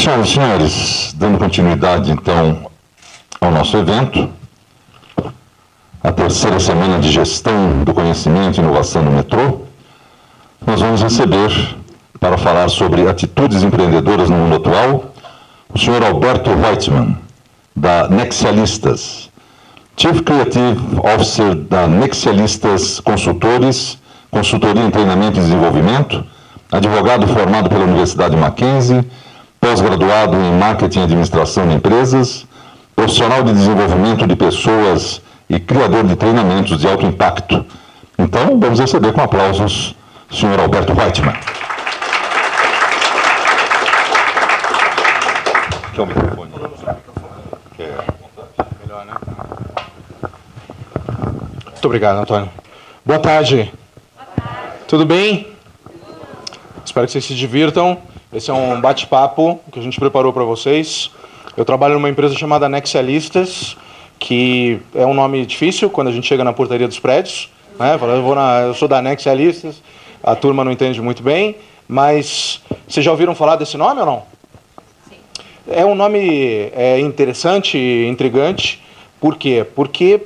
Senhoras e senhores, dando continuidade então ao nosso evento, a terceira semana de gestão do conhecimento e inovação no metrô, nós vamos receber, para falar sobre atitudes empreendedoras no mundo atual, o senhor Alberto Weitzman, da Nexialistas, Chief Creative Officer da Nexialistas Consultoria em Treinamento e Desenvolvimento, advogado formado pela Universidade Mackenzie, pós-graduado em Marketing e Administração de Empresas, profissional de desenvolvimento de pessoas e criador de treinamentos de alto impacto. Então, vamos receber com aplausos o senhor Alberto Weitzman. Quer o microfone? Melhor, né? Muito obrigado, Antônio. Boa tarde. Tudo bem? Espero que vocês se divirtam. Esse é um bate-papo que a gente preparou para vocês. Eu trabalho numa empresa chamada Nexialistas, que é um nome difícil quando a gente chega na portaria dos prédios, né? Fala, eu sou da Nexialistas, a turma não entende muito bem, mas vocês já ouviram falar desse nome ou não? Sim. É um nome interessante e intrigante. Por quê? Porque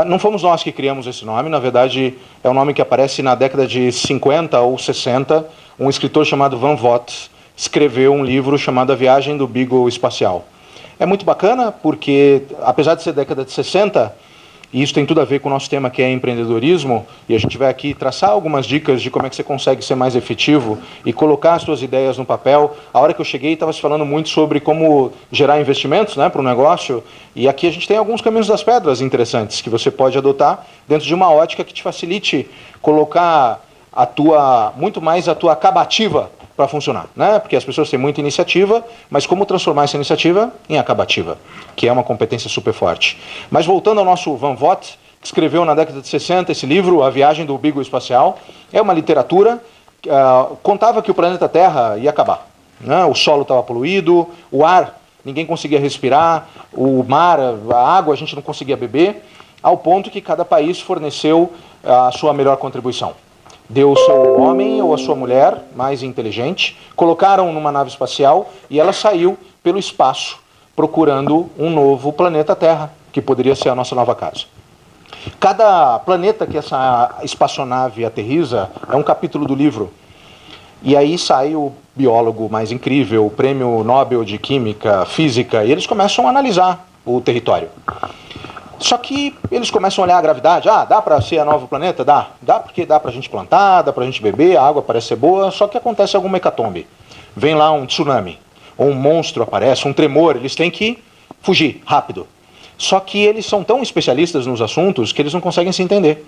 não fomos nós que criamos esse nome, na verdade é um nome que aparece na década de 50 ou 60, um escritor chamado Van Vogt escreveu um livro chamado A Viagem do Beagle Espacial. É muito bacana porque, apesar de ser década de 60, e isso tem tudo a ver com o nosso tema que é empreendedorismo, e a gente vai aqui traçar algumas dicas de como é que você consegue ser mais efetivo e colocar as suas ideias no papel. A hora que eu cheguei estava se falando muito sobre como gerar investimentos, né, para o negócio, e aqui a gente tem alguns caminhos das pedras interessantes que você pode adotar dentro de uma ótica que te facilite colocar muito mais a tua acabativa para funcionar, né? Porque as pessoas têm muita iniciativa, mas como transformar essa iniciativa em acabativa, que é uma competência super forte. Mas voltando ao nosso Van Vogt, que escreveu na década de 60 esse livro, A Viagem do Beagle Espacial, é uma literatura, contava que o planeta Terra ia acabar, né? O solo estava poluído, o ar, ninguém conseguia respirar, o mar, a água a gente não conseguia beber, ao ponto que cada país forneceu a sua melhor contribuição. Deu o seu homem ou a sua mulher mais inteligente, colocaram numa nave espacial e ela saiu pelo espaço procurando um novo planeta Terra, que poderia ser a nossa nova casa. Cada planeta que essa espaçonave aterriza é um capítulo do livro. E aí sai o biólogo mais incrível, o prêmio Nobel de Química, Física, e eles começam a analisar o território. Só que eles começam a olhar a gravidade. Dá para ser a nova planeta? Dá. Dá porque dá para a gente plantar, dá para a gente beber, a água parece ser boa, só que acontece alguma hecatombe. Vem lá um tsunami, ou um monstro aparece, um tremor, eles têm que fugir rápido. Só que eles são tão especialistas nos assuntos que eles não conseguem se entender.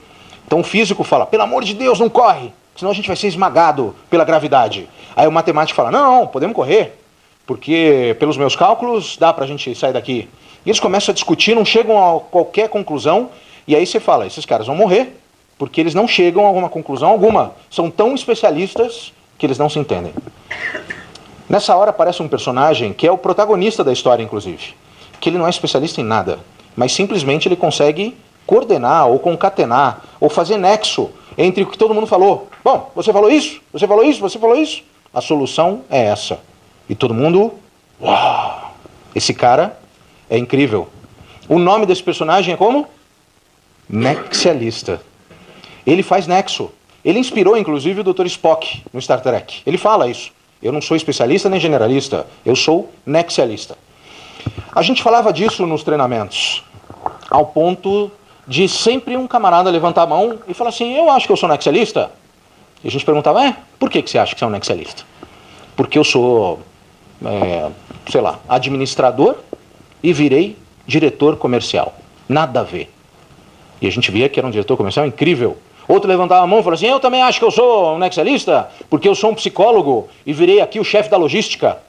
Então o físico fala, pelo amor de Deus, não corre, senão a gente vai ser esmagado pela gravidade. Aí o matemático fala, não, podemos correr, porque pelos meus cálculos dá para a gente sair daqui. E eles começam a discutir, não chegam a qualquer conclusão, e aí você fala, esses caras vão morrer, porque eles não chegam a alguma conclusão alguma. São tão especialistas que eles não se entendem. Nessa hora aparece um personagem que é o protagonista da história, inclusive, que ele não é especialista em nada, mas simplesmente ele consegue coordenar, ou concatenar, ou fazer nexo entre o que todo mundo falou. Bom, você falou isso, você falou isso, você falou isso. A solução é essa. E todo mundo, uau, esse cara é incrível. O nome desse personagem é como? Nexialista. Ele faz nexo. Ele inspirou, inclusive, o Dr. Spock no Star Trek. Ele fala isso. Eu não sou especialista nem generalista. Eu sou nexialista. A gente falava disso nos treinamentos, ao ponto de sempre um camarada levantar a mão e falar assim, eu acho que eu sou nexialista. E a gente perguntava, por que você acha que você é um nexialista? Porque eu sou, sei lá, administrador e virei diretor comercial. Nada a ver. E a gente via que era um diretor comercial incrível. Outro levantava a mão e falou assim, eu também acho que eu sou um nexialista, porque eu sou um psicólogo e virei aqui o chefe da logística.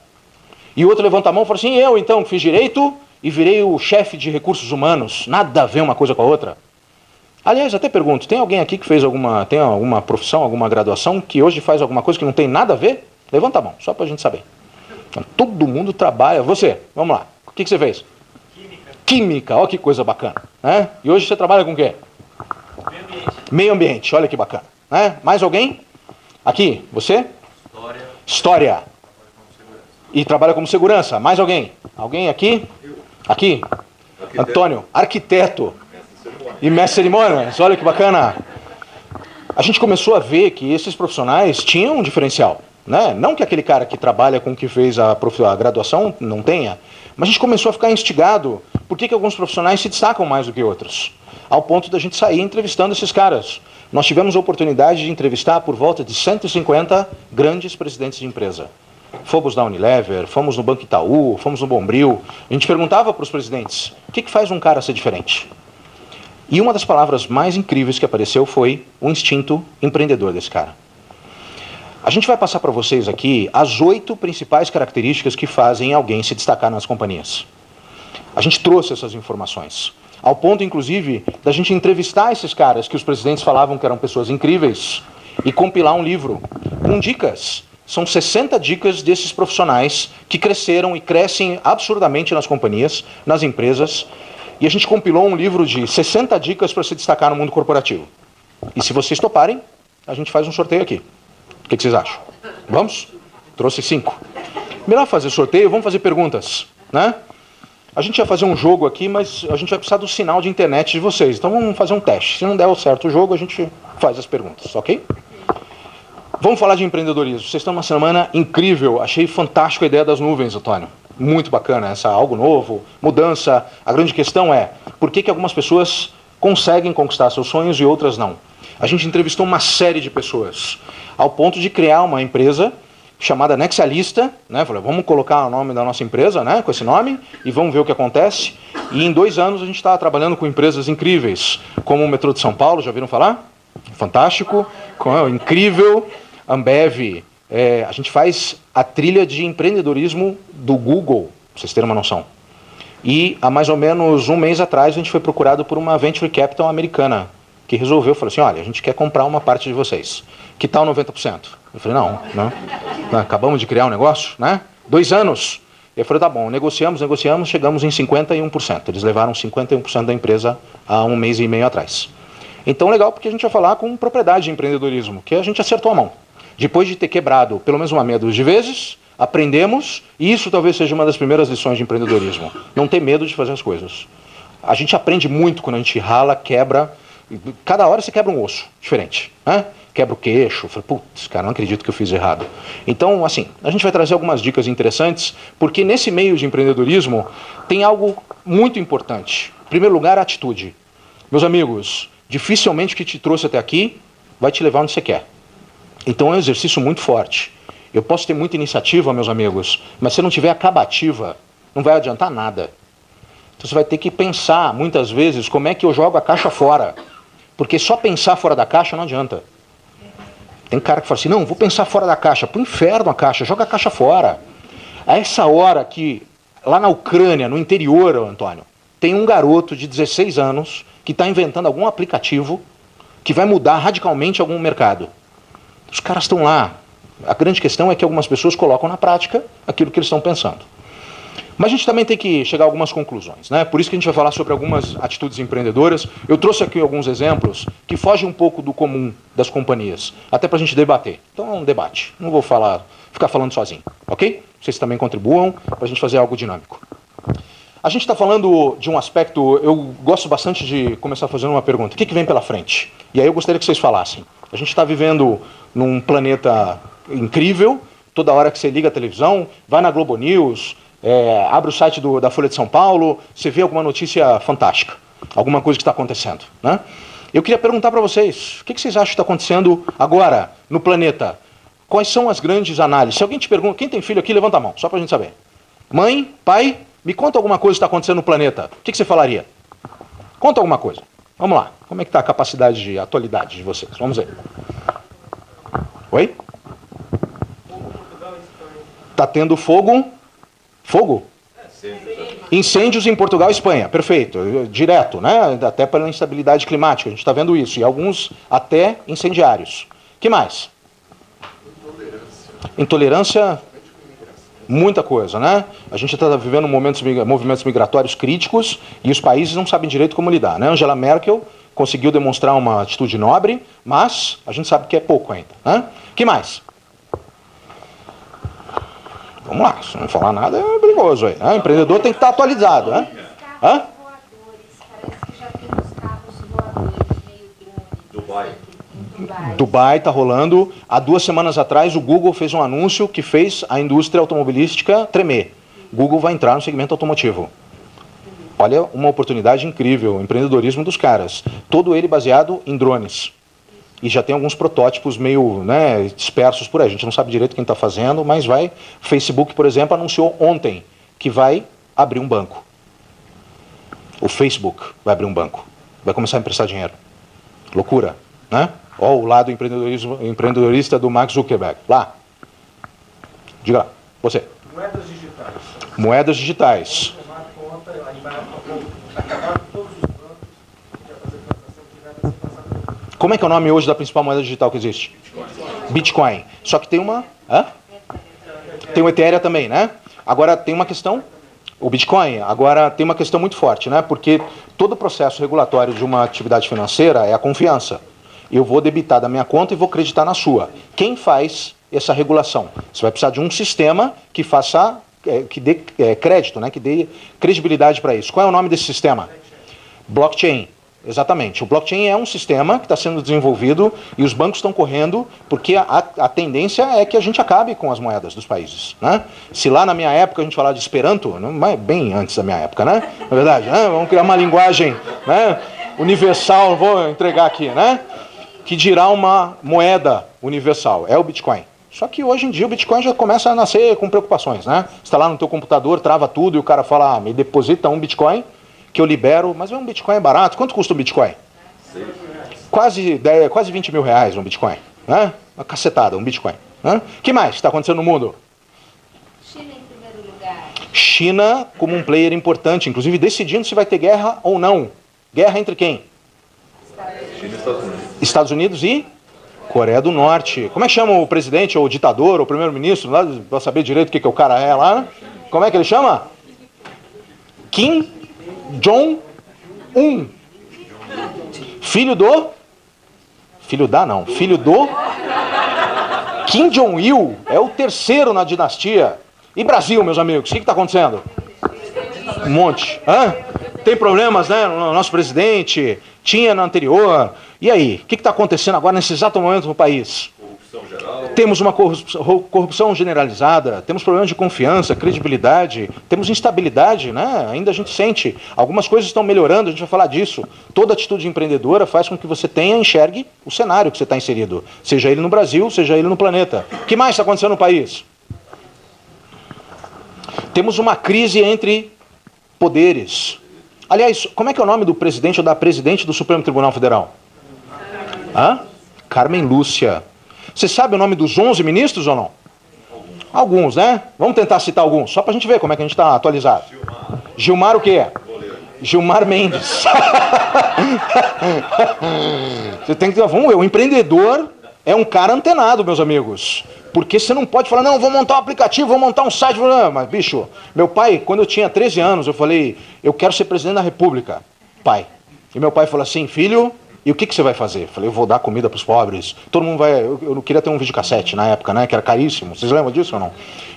E outro levanta a mão e fala assim, eu então fiz direito e virei o chefe de recursos humanos. Nada a ver uma coisa com a outra. Aliás, até pergunto, tem alguém aqui que tem alguma profissão, alguma graduação, que hoje faz alguma coisa que não tem nada a ver? Levanta a mão, só pra gente saber. Então, todo mundo trabalha. Você, vamos lá. O que você fez? Química, olha que coisa bacana, né? E hoje você trabalha com o quê? Meio ambiente. Meio ambiente, olha que bacana, né? Mais alguém? Aqui, você? História. História. E trabalha como segurança. Mais alguém? Alguém aqui? Aqui? Antônio, arquiteto e mestre de cerimônias. Olha que bacana. A gente começou a ver que esses profissionais tinham um diferencial, né? Não que aquele cara que trabalha com o que fez a graduação não tenha, mas a gente começou a ficar instigado por que alguns profissionais se destacam mais do que outros, ao ponto da gente sair entrevistando esses caras. Nós tivemos a oportunidade de entrevistar por volta de 150 grandes presidentes de empresa. Fomos na Unilever, fomos no Banco Itaú, fomos no Bombril. A gente perguntava para os presidentes, o que faz um cara ser diferente? E uma das palavras mais incríveis que apareceu foi o instinto empreendedor desse cara. A gente vai passar para vocês aqui as 8 principais características que fazem alguém se destacar nas companhias. A gente trouxe essas informações, ao ponto, inclusive, da gente entrevistar esses caras que os presidentes falavam que eram pessoas incríveis e compilar um livro com dicas. São 60 dicas desses profissionais que cresceram e crescem absurdamente nas companhias, nas empresas. E a gente compilou um livro de 60 dicas para se destacar no mundo corporativo. E se vocês toparem, a gente faz um sorteio aqui. O que vocês acham? Vamos? Trouxe 5. Melhor fazer sorteio, vamos fazer perguntas, né? A gente ia fazer um jogo aqui, mas a gente vai precisar do sinal de internet de vocês. Então vamos fazer um teste. Se não der certo o jogo, a gente faz as perguntas, ok? Vamos falar de empreendedorismo. Vocês estão numa semana incrível. Achei fantástico a ideia das nuvens, Antônio. Muito bacana, algo novo, mudança. A grande questão é, por que algumas pessoas conseguem conquistar seus sonhos e outras não? A gente entrevistou uma série de pessoas, ao ponto de criar uma empresa chamada Nexialista, né? Falei, vamos colocar o nome da nossa empresa, né, com esse nome, e vamos ver o que acontece. E em 2 anos a gente está trabalhando com empresas incríveis, como o Metrô de São Paulo, já ouviram falar? Fantástico, incrível. Ambev, a gente faz a trilha de empreendedorismo do Google, para vocês terem uma noção. E há mais ou menos um mês atrás a gente foi procurado por uma Venture Capital americana, que resolveu, falou assim, olha, a gente quer comprar uma parte de vocês. Que tal 90%? Eu falei, não, acabamos de criar um negócio, né? 2 anos. Eu falei, tá bom, negociamos, chegamos em 51%. Eles levaram 51% da empresa há 1 mês e meio atrás. Então, legal, porque a gente vai falar com propriedade de empreendedorismo, que a gente acertou a mão. Depois de ter quebrado pelo menos uma meia dúzia de vezes, aprendemos, e isso talvez seja uma das primeiras lições de empreendedorismo. Não ter medo de fazer as coisas. A gente aprende muito quando a gente rala, quebra. Cada hora você quebra um osso diferente, né? Quebra o queixo, fala, putz, cara, não acredito que eu fiz errado. Então, assim, a gente vai trazer algumas dicas interessantes, porque nesse meio de empreendedorismo tem algo muito importante. Em primeiro lugar, a atitude. Meus amigos, dificilmente o que te trouxe até aqui vai te levar onde você quer. Então é um exercício muito forte. Eu posso ter muita iniciativa, meus amigos, mas se não tiver acabativa, não vai adiantar nada. Então você vai ter que pensar, muitas vezes, como é que eu jogo a caixa fora. Porque só pensar fora da caixa não adianta. Tem cara que fala assim, não, vou pensar fora da caixa. Pro inferno a caixa, joga a caixa fora. A essa hora que, lá na Ucrânia, no interior, Antônio, tem um garoto de 16 anos que está inventando algum aplicativo que vai mudar radicalmente algum mercado. Os caras estão lá. A grande questão é que algumas pessoas colocam na prática aquilo que eles estão pensando. Mas a gente também tem que chegar a algumas conclusões, né? Por isso que a gente vai falar sobre algumas atitudes empreendedoras. Eu trouxe aqui alguns exemplos que fogem um pouco do comum das companhias, até para a gente debater. Então é um debate. Não vou ficar falando sozinho, ok? Vocês também contribuam para a gente fazer algo dinâmico. A gente está falando de um aspecto, eu gosto bastante de começar fazendo uma pergunta. O que vem pela frente? E aí eu gostaria que vocês falassem. A gente está vivendo num planeta incrível, toda hora que você liga a televisão, vai na Globo News, abre o site da Folha de São Paulo, você vê alguma notícia fantástica, alguma coisa que está acontecendo, né? Eu queria perguntar para vocês, o que vocês acham que está acontecendo agora no planeta? Quais são as grandes análises? Se alguém te pergunta, quem tem filho aqui, levanta a mão, só para a gente saber. Mãe, pai, me conta alguma coisa que está acontecendo no planeta. O que você falaria? Conta alguma coisa. Vamos lá. Como é que está a capacidade de atualidade de vocês? Vamos ver. Oi? Está tendo fogo? Fogo? Incêndios em Portugal e Espanha. Perfeito. Direto, né? Até pela instabilidade climática. A gente está vendo isso. E alguns até incendiários. Que mais? Intolerância. Muita coisa, né? A gente está vivendo movimentos migratórios críticos e os países não sabem direito como lidar, né? Angela Merkel conseguiu demonstrar uma atitude nobre, mas a gente sabe que é pouco ainda, né? Que mais? Vamos lá, se não falar nada é perigoso aí. Né? O empreendedor tem que estar atualizado. Né? Hã? Dubai está rolando. Há 2 semanas atrás, o Google fez um anúncio que fez a indústria automobilística tremer. Google vai entrar no segmento automotivo. Olha, uma oportunidade incrível, o empreendedorismo dos caras. Todo ele baseado em drones. E já tem alguns protótipos meio dispersos por aí. A gente não sabe direito quem está fazendo, mas vai. O Facebook, por exemplo, anunciou ontem que vai abrir um banco. O Facebook vai abrir um banco. Vai começar a emprestar dinheiro. Loucura, né? Olha o lado empreendedorista do Mark Zuckerberg. Lá. Diga lá, você. Moedas digitais. Moedas digitais. Tomar conta, aí vai acabar com todos os bancos que quer fazer transação direta sem passar por banco. Como é que é o nome hoje da principal moeda digital que existe? Bitcoin. Só que tem uma... Hã? Tem o Ethereum também, né? Agora tem uma questão... O Bitcoin, agora tem uma questão muito forte, né? Porque todo o processo regulatório de uma atividade financeira é a confiança. Eu vou debitar da minha conta e vou creditar na sua. Quem faz essa regulação? Você vai precisar de um sistema que faça, que dê crédito, né? Que dê credibilidade para isso. Qual é o nome desse sistema? Blockchain. Exatamente. O blockchain é um sistema que está sendo desenvolvido e os bancos estão correndo porque a tendência é que a gente acabe com as moedas dos países. Né? Se lá na minha época a gente falava de Esperanto, bem antes da minha época, né? Na verdade, né? Vamos criar uma linguagem, né? Universal, vou entregar aqui, né? Que dirá uma moeda universal, é o Bitcoin. Só que hoje em dia o Bitcoin já começa a nascer com preocupações, né? Você está lá no teu computador, trava tudo e o cara fala, me deposita um Bitcoin que eu libero, mas um Bitcoin é barato. Quanto custa um Bitcoin? Quase 20 mil reais um Bitcoin. Né? Uma cacetada, um Bitcoin. Né? O que mais está acontecendo no mundo? China em primeiro lugar. China como um player importante, inclusive decidindo se vai ter guerra ou não. Guerra entre quem? China e Estados Unidos. Estados Unidos e Coreia do Norte. Como é que chama o presidente, ou o ditador, ou o primeiro-ministro, para saber direito o que o cara é lá? Né? Como é que ele chama? Kim Jong-un. Filho do Kim Jong-il, é o terceiro na dinastia. E Brasil, meus amigos, o que está acontecendo? Um monte. Hã? Tem problemas, né? O nosso presidente tinha na anterior. E aí? O que está acontecendo agora nesse exato momento no país? Corrupção geral. Temos uma corrupção generalizada, temos problemas de confiança, credibilidade, temos instabilidade, né? Ainda a gente sente. Algumas coisas estão melhorando, a gente vai falar disso. Toda atitude empreendedora faz com que você enxergue o cenário que você está inserido. Seja ele no Brasil, seja ele no planeta. O que mais está acontecendo no país? Temos uma crise entre poderes. Aliás, como é que é o nome do presidente ou da presidente do Supremo Tribunal Federal? Hã? Carmen Lúcia. Você sabe o nome dos 11 ministros ou não? Alguns, né? Vamos tentar citar alguns, só para a gente ver como é que a gente está atualizado. Gilmar o quê? Gilmar Mendes. Você tem que dizer, vamos ver, o empreendedor é um cara antenado, meus amigos. Porque você não pode falar, não, vou montar um aplicativo, vou montar um site. Mas, bicho, meu pai, quando eu tinha 13 anos, eu falei, eu quero ser presidente da República, pai. E meu pai falou assim, filho, e o que você vai fazer? Eu falei, eu vou dar comida para os pobres. Todo mundo vai... Eu não queria ter um videocassete na época, né? Que era caríssimo. Vocês lembram disso ou não?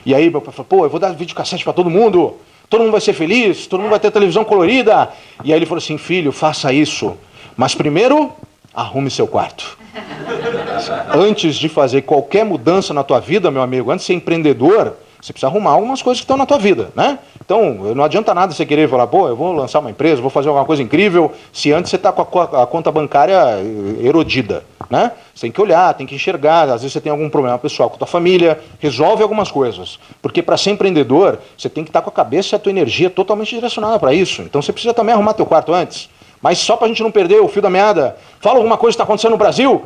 E aí meu pai falou, pô, eu vou dar videocassete para todo mundo. Todo mundo vai ser feliz, todo mundo vai ter televisão colorida. E aí ele falou assim, filho, faça isso. Mas primeiro, arrume seu quarto. Antes de fazer qualquer mudança na tua vida, meu amigo, antes de ser empreendedor, você precisa arrumar algumas coisas que estão na tua vida, né? Então, não adianta nada você querer falar, pô, eu vou lançar uma empresa, vou fazer alguma coisa incrível, se antes você está com a conta bancária erodida, né? Você tem que olhar, tem que enxergar, às vezes você tem algum problema pessoal com a tua família, resolve algumas coisas. Porque para ser empreendedor, você tem que estar com a cabeça e a tua energia totalmente direcionada para isso. Então você precisa também arrumar teu quarto antes. Mas só para a gente não perder o fio da meada, fala alguma coisa que está acontecendo no Brasil.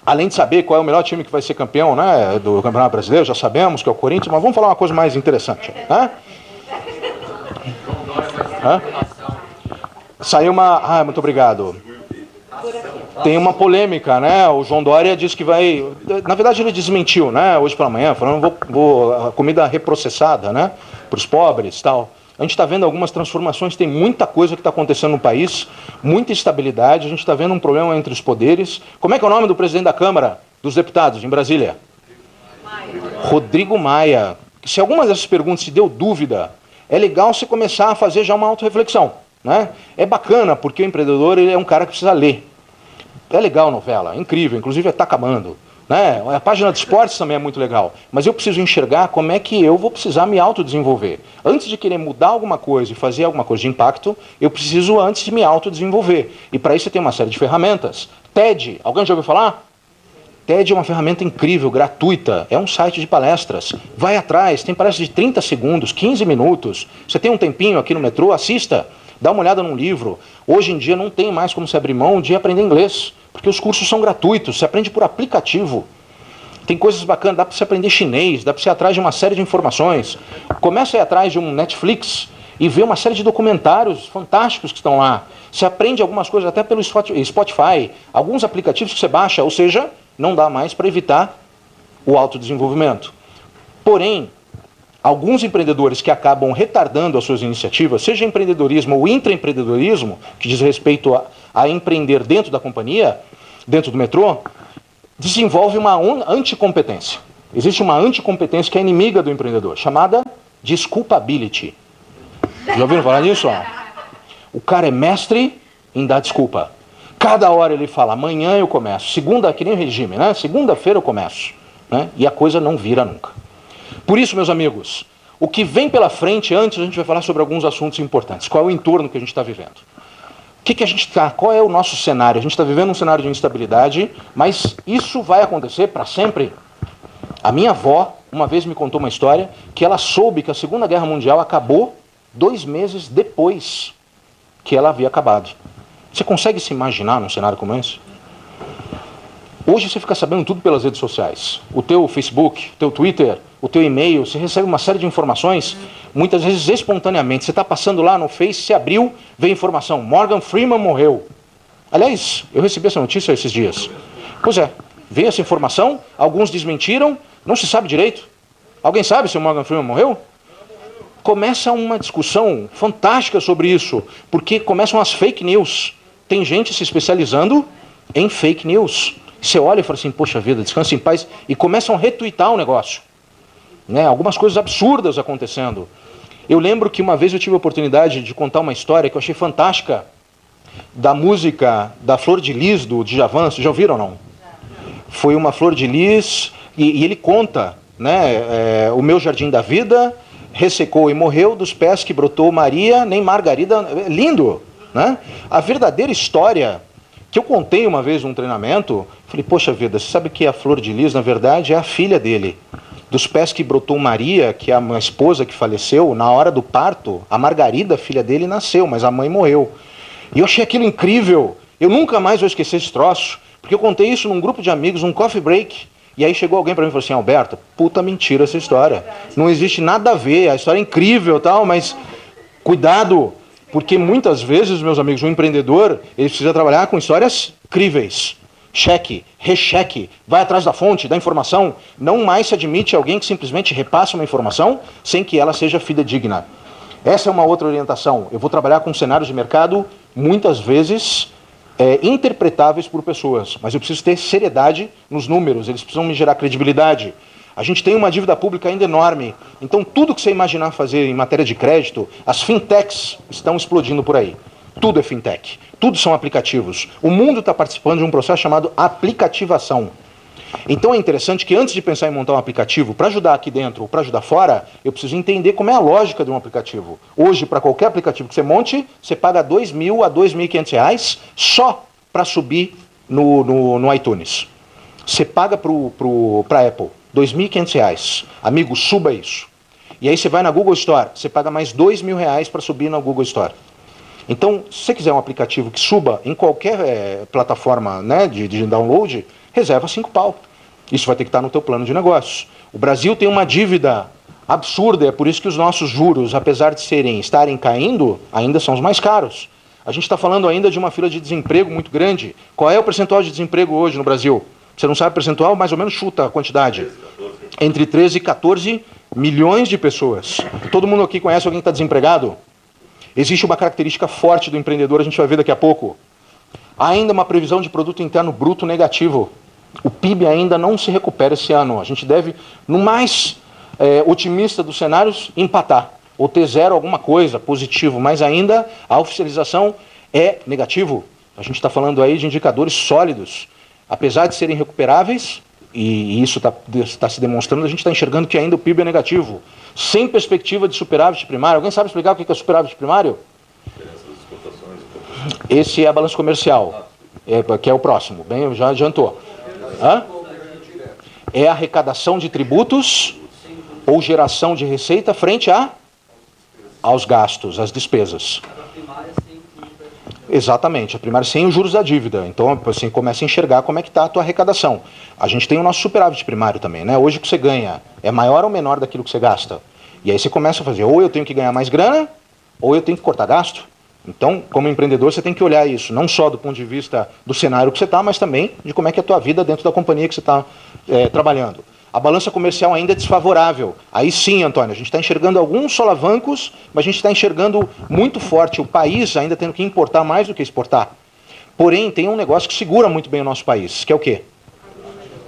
Além de saber qual é o melhor time que vai ser campeão, né, do Campeonato Brasileiro, já sabemos que é o Corinthians, mas vamos falar uma coisa mais interessante. Né? Saiu uma... Ah, muito obrigado. Tem uma polêmica, né? O João Dória disse que vai... Na verdade, ele desmentiu, né? Hoje pela manhã, falando a comida reprocessada, né? Para os pobres e tal. A gente está vendo algumas transformações, tem muita coisa que está acontecendo no país, muita instabilidade, a gente está vendo um problema entre os poderes. Como é que é o nome do presidente da Câmara dos Deputados, em Brasília? Rodrigo Maia. se alguma dessas perguntas te deu dúvida, é legal você começar a fazer já uma autorreflexão, né? É bacana, porque o empreendedor ele é um cara que precisa ler. É legal a novela, é incrível, inclusive está acabando. Né? A página de esportes também é muito legal, mas eu preciso enxergar como é que eu vou precisar me autodesenvolver. Antes de querer mudar alguma coisa e fazer alguma coisa de impacto, eu preciso antes de me autodesenvolver. E para isso eu tenho uma série de ferramentas. TED, alguém já ouviu falar? TED é uma ferramenta incrível, gratuita, é um site de palestras. Vai atrás, tem palestras de 30 segundos, 15 minutos. Você tem um tempinho aqui no metrô, assista, dá uma olhada num livro. Hoje em dia não tem mais como se abrir mão de aprender inglês. Porque os cursos são gratuitos, você aprende por aplicativo. Tem coisas bacanas, dá para você aprender chinês, dá para você ir atrás de uma série de informações. Começa a ir atrás de um Netflix e ver uma série de documentários fantásticos que estão lá. Você aprende algumas coisas até pelo Spotify, alguns aplicativos que você baixa, ou seja, não dá mais para evitar o autodesenvolvimento. Porém, alguns empreendedores que acabam retardando as suas iniciativas, seja empreendedorismo ou intraempreendedorismo, que diz respeito a empreender dentro da companhia, dentro do metrô, desenvolve uma anticompetência. Existe uma anticompetência que é inimiga do empreendedor, chamada desculpability. Já ouviram falar nisso? O cara é mestre em dar desculpa. Cada hora ele fala, amanhã eu começo. Segunda, que nem regime, né? Segunda-feira eu começo. Né? E a coisa não vira nunca. Por isso, meus amigos, o que vem pela frente, antes a gente vai falar sobre alguns assuntos importantes. Qual é o entorno que a gente está vivendo? Que a gente está? Qual é o nosso cenário? A gente está vivendo um cenário de instabilidade, mas isso vai acontecer para sempre? A minha avó, uma vez me contou uma história que ela soube que a Segunda Guerra Mundial acabou 2 meses depois que ela havia acabado. Você consegue se imaginar num cenário como esse? Hoje você fica sabendo tudo pelas redes sociais. O teu Facebook, o teu Twitter, o teu e-mail, você recebe uma série de informações, muitas vezes espontaneamente. Você está passando lá no Face, se abriu, vem informação, Morgan Freeman morreu. Aliás, eu recebi essa notícia esses dias. Pois é, veio essa informação, alguns desmentiram, não se sabe direito. Alguém sabe se o Morgan Freeman morreu? Começa uma discussão fantástica sobre isso, porque começam as fake news. Tem gente se especializando em fake news. Você olha e fala assim, poxa vida, descansa em paz, e começam a retweetar o negócio. Né? Algumas coisas absurdas acontecendo. Eu lembro que uma vez eu tive a oportunidade de contar uma história que eu achei fantástica, da música da Flor de Lis, do Djavan. Vocês já ouviram ou não? Foi uma Flor de Lis, e ele conta, né, o meu jardim da vida ressecou e morreu, dos pés que brotou Maria, nem Margarida. Lindo, né? A verdadeira história que eu contei uma vez num treinamento, falei, poxa vida, você sabe que a Flor de Lis, na verdade, é a filha dele. Dos pés que brotou Maria, que é a esposa que faleceu, na hora do parto, a Margarida, filha dele, nasceu, mas a mãe morreu. E eu achei aquilo incrível. Eu nunca mais vou esquecer esse troço, porque eu contei isso num grupo de amigos, num coffee break, e aí chegou alguém para mim e falou assim, Alberto, puta mentira essa história. Não existe nada a ver, a história é incrível e tal, mas cuidado, porque muitas vezes, meus amigos, um empreendedor, ele precisa trabalhar com histórias críveis. Cheque, recheque, vai atrás da fonte, da informação. Não mais se admite alguém que simplesmente repassa uma informação sem que ela seja fidedigna. Essa é uma outra orientação. Eu vou trabalhar com cenários de mercado, muitas vezes, interpretáveis por pessoas. Mas eu preciso ter seriedade nos números, eles precisam me gerar credibilidade. A gente tem uma dívida pública ainda enorme. Então, tudo que você imaginar fazer em matéria de crédito, as fintechs estão explodindo por aí. Tudo é fintech. Tudo são aplicativos. O mundo está participando de um processo chamado aplicativação. Então, é interessante que antes de pensar em montar um aplicativo, para ajudar aqui dentro ou para ajudar fora, eu preciso entender como é a lógica de um aplicativo. Hoje, para qualquer aplicativo que você monte, você paga R$2.000 a R$2.500 só para subir no iTunes. Você paga para a Apple R$2.500. Amigo, suba isso. E aí você vai na Google Store, você paga mais R$2.000 para subir na Google Store. Então, se você quiser um aplicativo que suba em qualquer plataforma, né, de download, reserva 5 pau. Isso vai ter que estar no teu plano de negócios. O Brasil tem uma dívida absurda, é por isso que os nossos juros, apesar de estarem caindo, ainda são os mais caros. A gente está falando ainda de uma fila de desemprego muito grande. Qual é o percentual de desemprego hoje no Brasil? Você não sabe o percentual, mais ou menos chuta a quantidade. Entre 13 e 14 milhões de pessoas. Todo mundo aqui conhece alguém que está desempregado? Existe uma característica forte do empreendedor, a gente vai ver daqui a pouco. Há ainda uma previsão de produto interno bruto negativo. O PIB ainda não se recupera esse ano. A gente deve, no mais, otimista dos cenários, empatar, ou ter zero alguma coisa, positivo, mas ainda a oficialização é negativo. A gente está falando aí de indicadores sólidos. Apesar de serem recuperáveis, e isso está se demonstrando, a gente está enxergando que ainda o PIB é negativo. Sem perspectiva de superávit primário. Alguém sabe explicar o que é superávit primário? Esse é a balança comercial, que é o próximo. Bem, já adiantou. Hã? É a arrecadação de tributos ou geração de receita frente aos gastos, às despesas. Exatamente, a primária sem os juros da dívida. Então, assim, começa a enxergar como é que está a tua arrecadação. A gente tem o nosso superávit primário também, né? Hoje o que você ganha é maior ou menor daquilo que você gasta? E aí você começa a fazer, ou eu tenho que ganhar mais grana, ou eu tenho que cortar gasto. Então, como empreendedor, você tem que olhar isso, não só do ponto de vista do cenário que você está, mas também de como é que é a tua vida dentro da companhia que você está trabalhando. A balança comercial ainda é desfavorável. Aí sim, Antônio, a gente está enxergando alguns solavancos, mas a gente está enxergando muito forte o país ainda tendo que importar mais do que exportar. Porém, tem um negócio que segura muito bem o nosso país, que é o quê?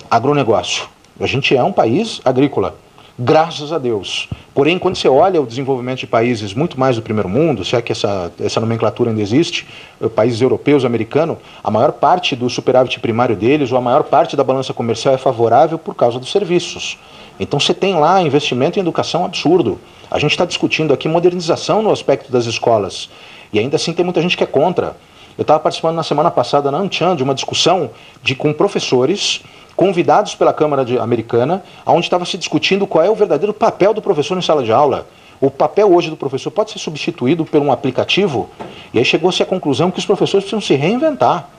Agronegócio. A gente é um país agrícola, graças a Deus. Porém, quando você olha o desenvolvimento de países muito mais do primeiro mundo, se é que essa nomenclatura ainda existe, países europeus, americanos, a maior parte do superávit primário deles, ou a maior parte da balança comercial é favorável por causa dos serviços. Então você tem lá investimento em educação absurdo. A gente está discutindo aqui modernização no aspecto das escolas. E ainda assim tem muita gente que é contra. Eu estava participando na semana passada na ANCHAN de uma discussão com professores convidados pela Câmara Americana, onde estava se discutindo qual é o verdadeiro papel do professor em sala de aula. O papel hoje do professor pode ser substituído por um aplicativo, e aí chegou-se à conclusão que os professores precisam se reinventar.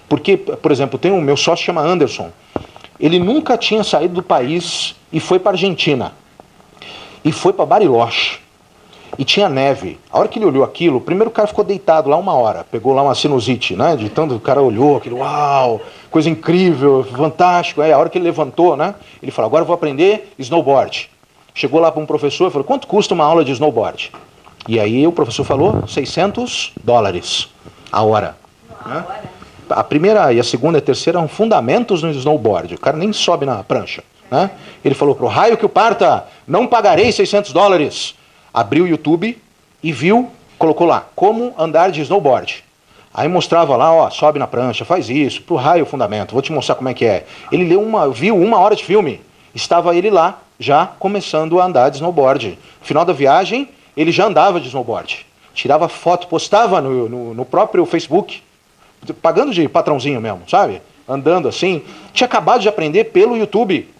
Porque, por exemplo, tem um meu sócio chama Anderson, ele nunca tinha saído do país e foi para a Argentina, e foi para Bariloche, e tinha neve. A hora que ele olhou aquilo, primeiro o cara ficou deitado lá 1 hora, pegou lá uma sinusite, né? De tanto o cara olhou, aquilo, uau, coisa incrível, fantástico. Aí a hora que ele levantou, né? Ele falou, agora eu vou aprender snowboard. Chegou lá para um professor e falou, quanto custa uma aula de snowboard? E aí o professor falou, $600 a hora. Né? A primeira e a segunda e a terceira são fundamentos no snowboard. O cara nem sobe na prancha. Né? Ele falou, pro raio que o parta, não pagarei $600. Abriu o YouTube e viu, colocou lá, como andar de snowboard. Aí mostrava lá, ó, sobe na prancha, faz isso, pro raio o fundamento, vou te mostrar como é que é. Ele viu 1 hora de filme, estava ele lá, já começando a andar de snowboard. No final da viagem, ele já andava de snowboard. Tirava foto, postava no próprio Facebook, pagando de patrãozinho mesmo, sabe? Andando assim. Tinha acabado de aprender pelo YouTube.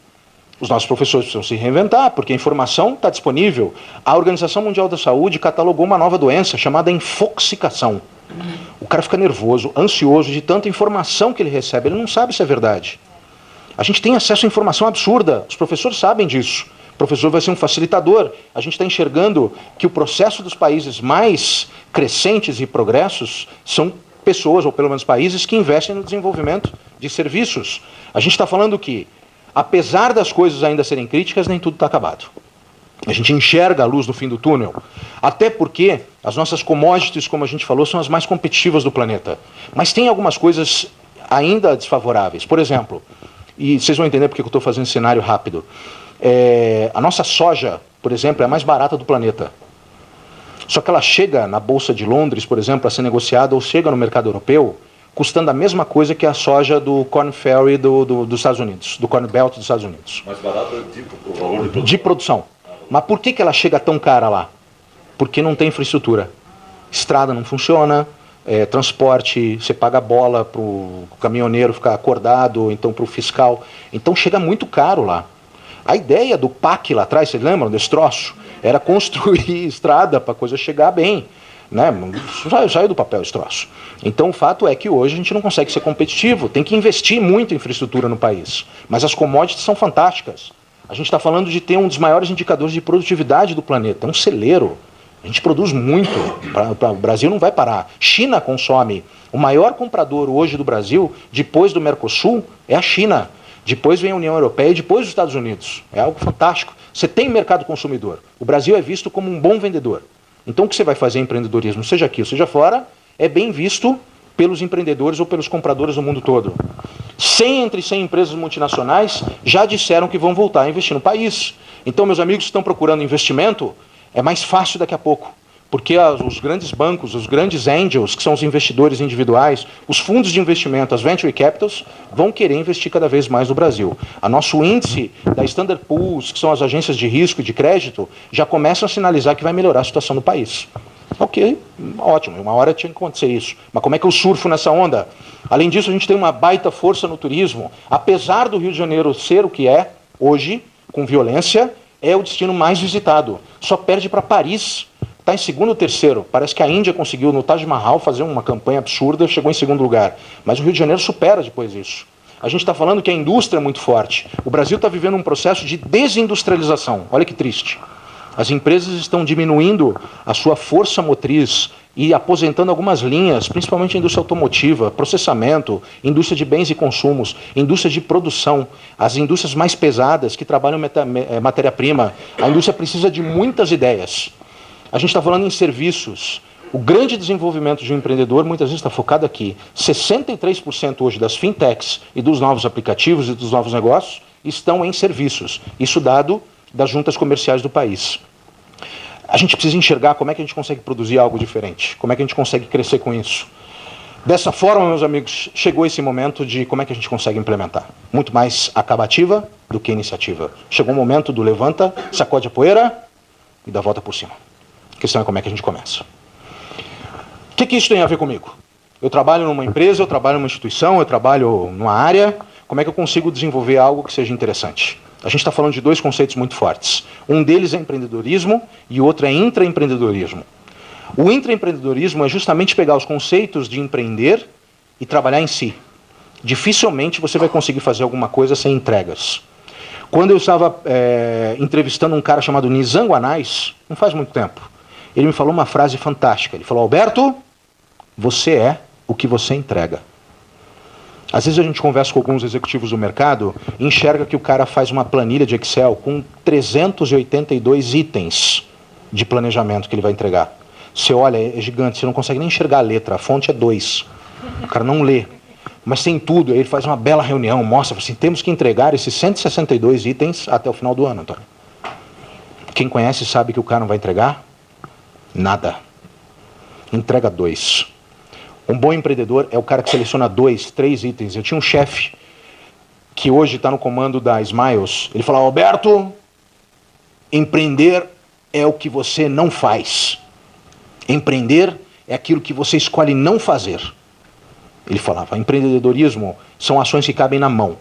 Os nossos professores precisam se reinventar, porque a informação está disponível. A Organização Mundial da Saúde catalogou uma nova doença chamada infoxicação. O cara fica nervoso, ansioso de tanta informação que ele recebe, ele não sabe se é verdade. A gente tem acesso a informação absurda, os professores sabem disso. O professor vai ser um facilitador. A gente está enxergando que o processo dos países mais crescentes e progressos são pessoas, ou pelo menos países, que investem no desenvolvimento de serviços. A gente está falando que apesar das coisas ainda serem críticas, nem tudo está acabado. A gente enxerga a luz no fim do túnel. Até porque as nossas commodities, como a gente falou, são as mais competitivas do planeta. Mas tem algumas coisas ainda desfavoráveis. Por exemplo, e vocês vão entender porque eu estou fazendo esse cenário rápido. A nossa soja, por exemplo, é a mais barata do planeta. Só que ela chega na Bolsa de Londres, por exemplo, a ser negociada, ou chega no mercado europeu, custando a mesma coisa que a soja do Corn Ferry dos Estados Unidos, do Corn Belt dos Estados Unidos. Mais barato o valor de produção. De produção. Mas por que ela chega tão cara lá? Porque não tem infraestrutura. Estrada não funciona, transporte, você paga bola para o caminhoneiro ficar acordado, ou então para o fiscal. Então chega muito caro lá. A ideia do PAC lá atrás, vocês lembram desse troço? Era construir estrada para a coisa chegar bem. Né? Saiu do papel esse troço. Então o fato é que hoje a gente não consegue ser competitivo, tem que investir muito em infraestrutura no país, mas as commodities são fantásticas. A gente está falando de ter um dos maiores indicadores de produtividade do planeta, é um celeiro. A gente produz muito, o Brasil não vai parar. China consome, o maior comprador hoje do Brasil, depois do Mercosul, é a China. Depois vem a União Europeia e depois os Estados Unidos. É algo fantástico. Você tem mercado consumidor. O Brasil é visto como um bom vendedor. Então o que você vai fazer em empreendedorismo, seja aqui ou seja fora, é bem visto pelos empreendedores ou pelos compradores do mundo todo. 100 entre 100 empresas multinacionais já disseram que vão voltar a investir no país. Então, meus amigos que estão procurando investimento, é mais fácil daqui a pouco. Porque os grandes bancos, os grandes angels, que são os investidores individuais, os fundos de investimento, as venture capitals, vão querer investir cada vez mais no Brasil. A nosso índice da Standard Poor's, que são as agências de risco e de crédito, já começam a sinalizar que vai melhorar a situação do país. Ok, ótimo, uma hora tinha que acontecer isso. Mas como é que eu surfo nessa onda? Além disso, a gente tem uma baita força no turismo. Apesar do Rio de Janeiro ser o que é hoje, com violência, é o destino mais visitado. Só perde para Paris. Está em segundo ou terceiro. Parece que a Índia conseguiu no Taj Mahal fazer uma campanha absurda, chegou em segundo lugar. Mas o Rio de Janeiro supera depois isso. A gente está falando que a indústria é muito forte. O Brasil está vivendo um processo de desindustrialização. Olha que triste. As empresas estão diminuindo a sua força motriz e aposentando algumas linhas, principalmente a indústria automotiva, processamento, indústria de bens e consumos, indústria de produção, as indústrias mais pesadas que trabalham matéria-prima. A indústria precisa de muitas ideias. A gente está falando em serviços. O grande desenvolvimento de um empreendedor muitas vezes está focado aqui. 63% hoje das fintechs e dos novos aplicativos e dos novos negócios estão em serviços. Isso dado das juntas comerciais do país. A gente precisa enxergar como é que a gente consegue produzir algo diferente, como é que a gente consegue crescer com isso. Dessa forma, meus amigos, chegou esse momento de como é que a gente consegue implementar. Muito mais acabativa do que iniciativa. Chegou o momento do levanta, sacode a poeira e dá a volta por cima. A questão é como é que a gente começa. O que isso tem a ver comigo? Eu trabalho numa empresa, eu trabalho numa instituição, eu trabalho numa área. Como é que eu consigo desenvolver algo que seja interessante? A gente está falando de dois conceitos muito fortes. Um deles é empreendedorismo e o outro é intraempreendedorismo. O intraempreendedorismo é justamente pegar os conceitos de empreender e trabalhar em si. Dificilmente você vai conseguir fazer alguma coisa sem entregas. Quando eu estava entrevistando um cara chamado Nizam Guanais, não faz muito tempo, ele me falou uma frase fantástica. Ele falou: Alberto, você é o que você entrega. Às vezes a gente conversa com alguns executivos do mercado e enxerga que o cara faz uma planilha de Excel com 382 itens de planejamento que ele vai entregar. Você olha, é gigante, você não consegue nem enxergar a letra, a fonte é 2. O cara não lê. Mas tem tudo, aí ele faz uma bela reunião, mostra assim: temos que entregar esses 162 itens até o final do ano, Antônio. Quem conhece sabe que o cara não vai entregar nada. Entrega 2. Um bom empreendedor é o cara que seleciona 2, 3 itens. Eu tinha um chefe que hoje está no comando da Smiles. Ele falava: Alberto, empreender é o que você não faz. Empreender é aquilo que você escolhe não fazer. Ele falava: empreendedorismo são ações que cabem na mão.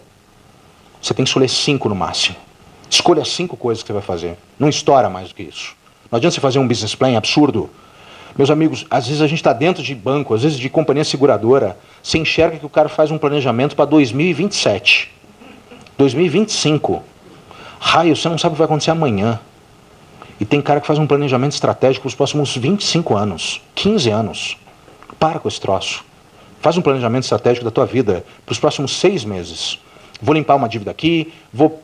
Você tem que escolher 5 no máximo. Escolha 5 coisas que você vai fazer. Não estoura mais do que isso. Não adianta você fazer um business plan absurdo. Meus amigos, às vezes a gente está dentro de banco, às vezes de companhia seguradora, você enxerga que o cara faz um planejamento para 2027, 2025. Raio, você não sabe o que vai acontecer amanhã. E tem cara que faz um planejamento estratégico para os próximos 25 anos, 15 anos. Para com esse troço. Faz um planejamento estratégico da tua vida para os próximos 6 meses. Vou limpar uma dívida aqui, vou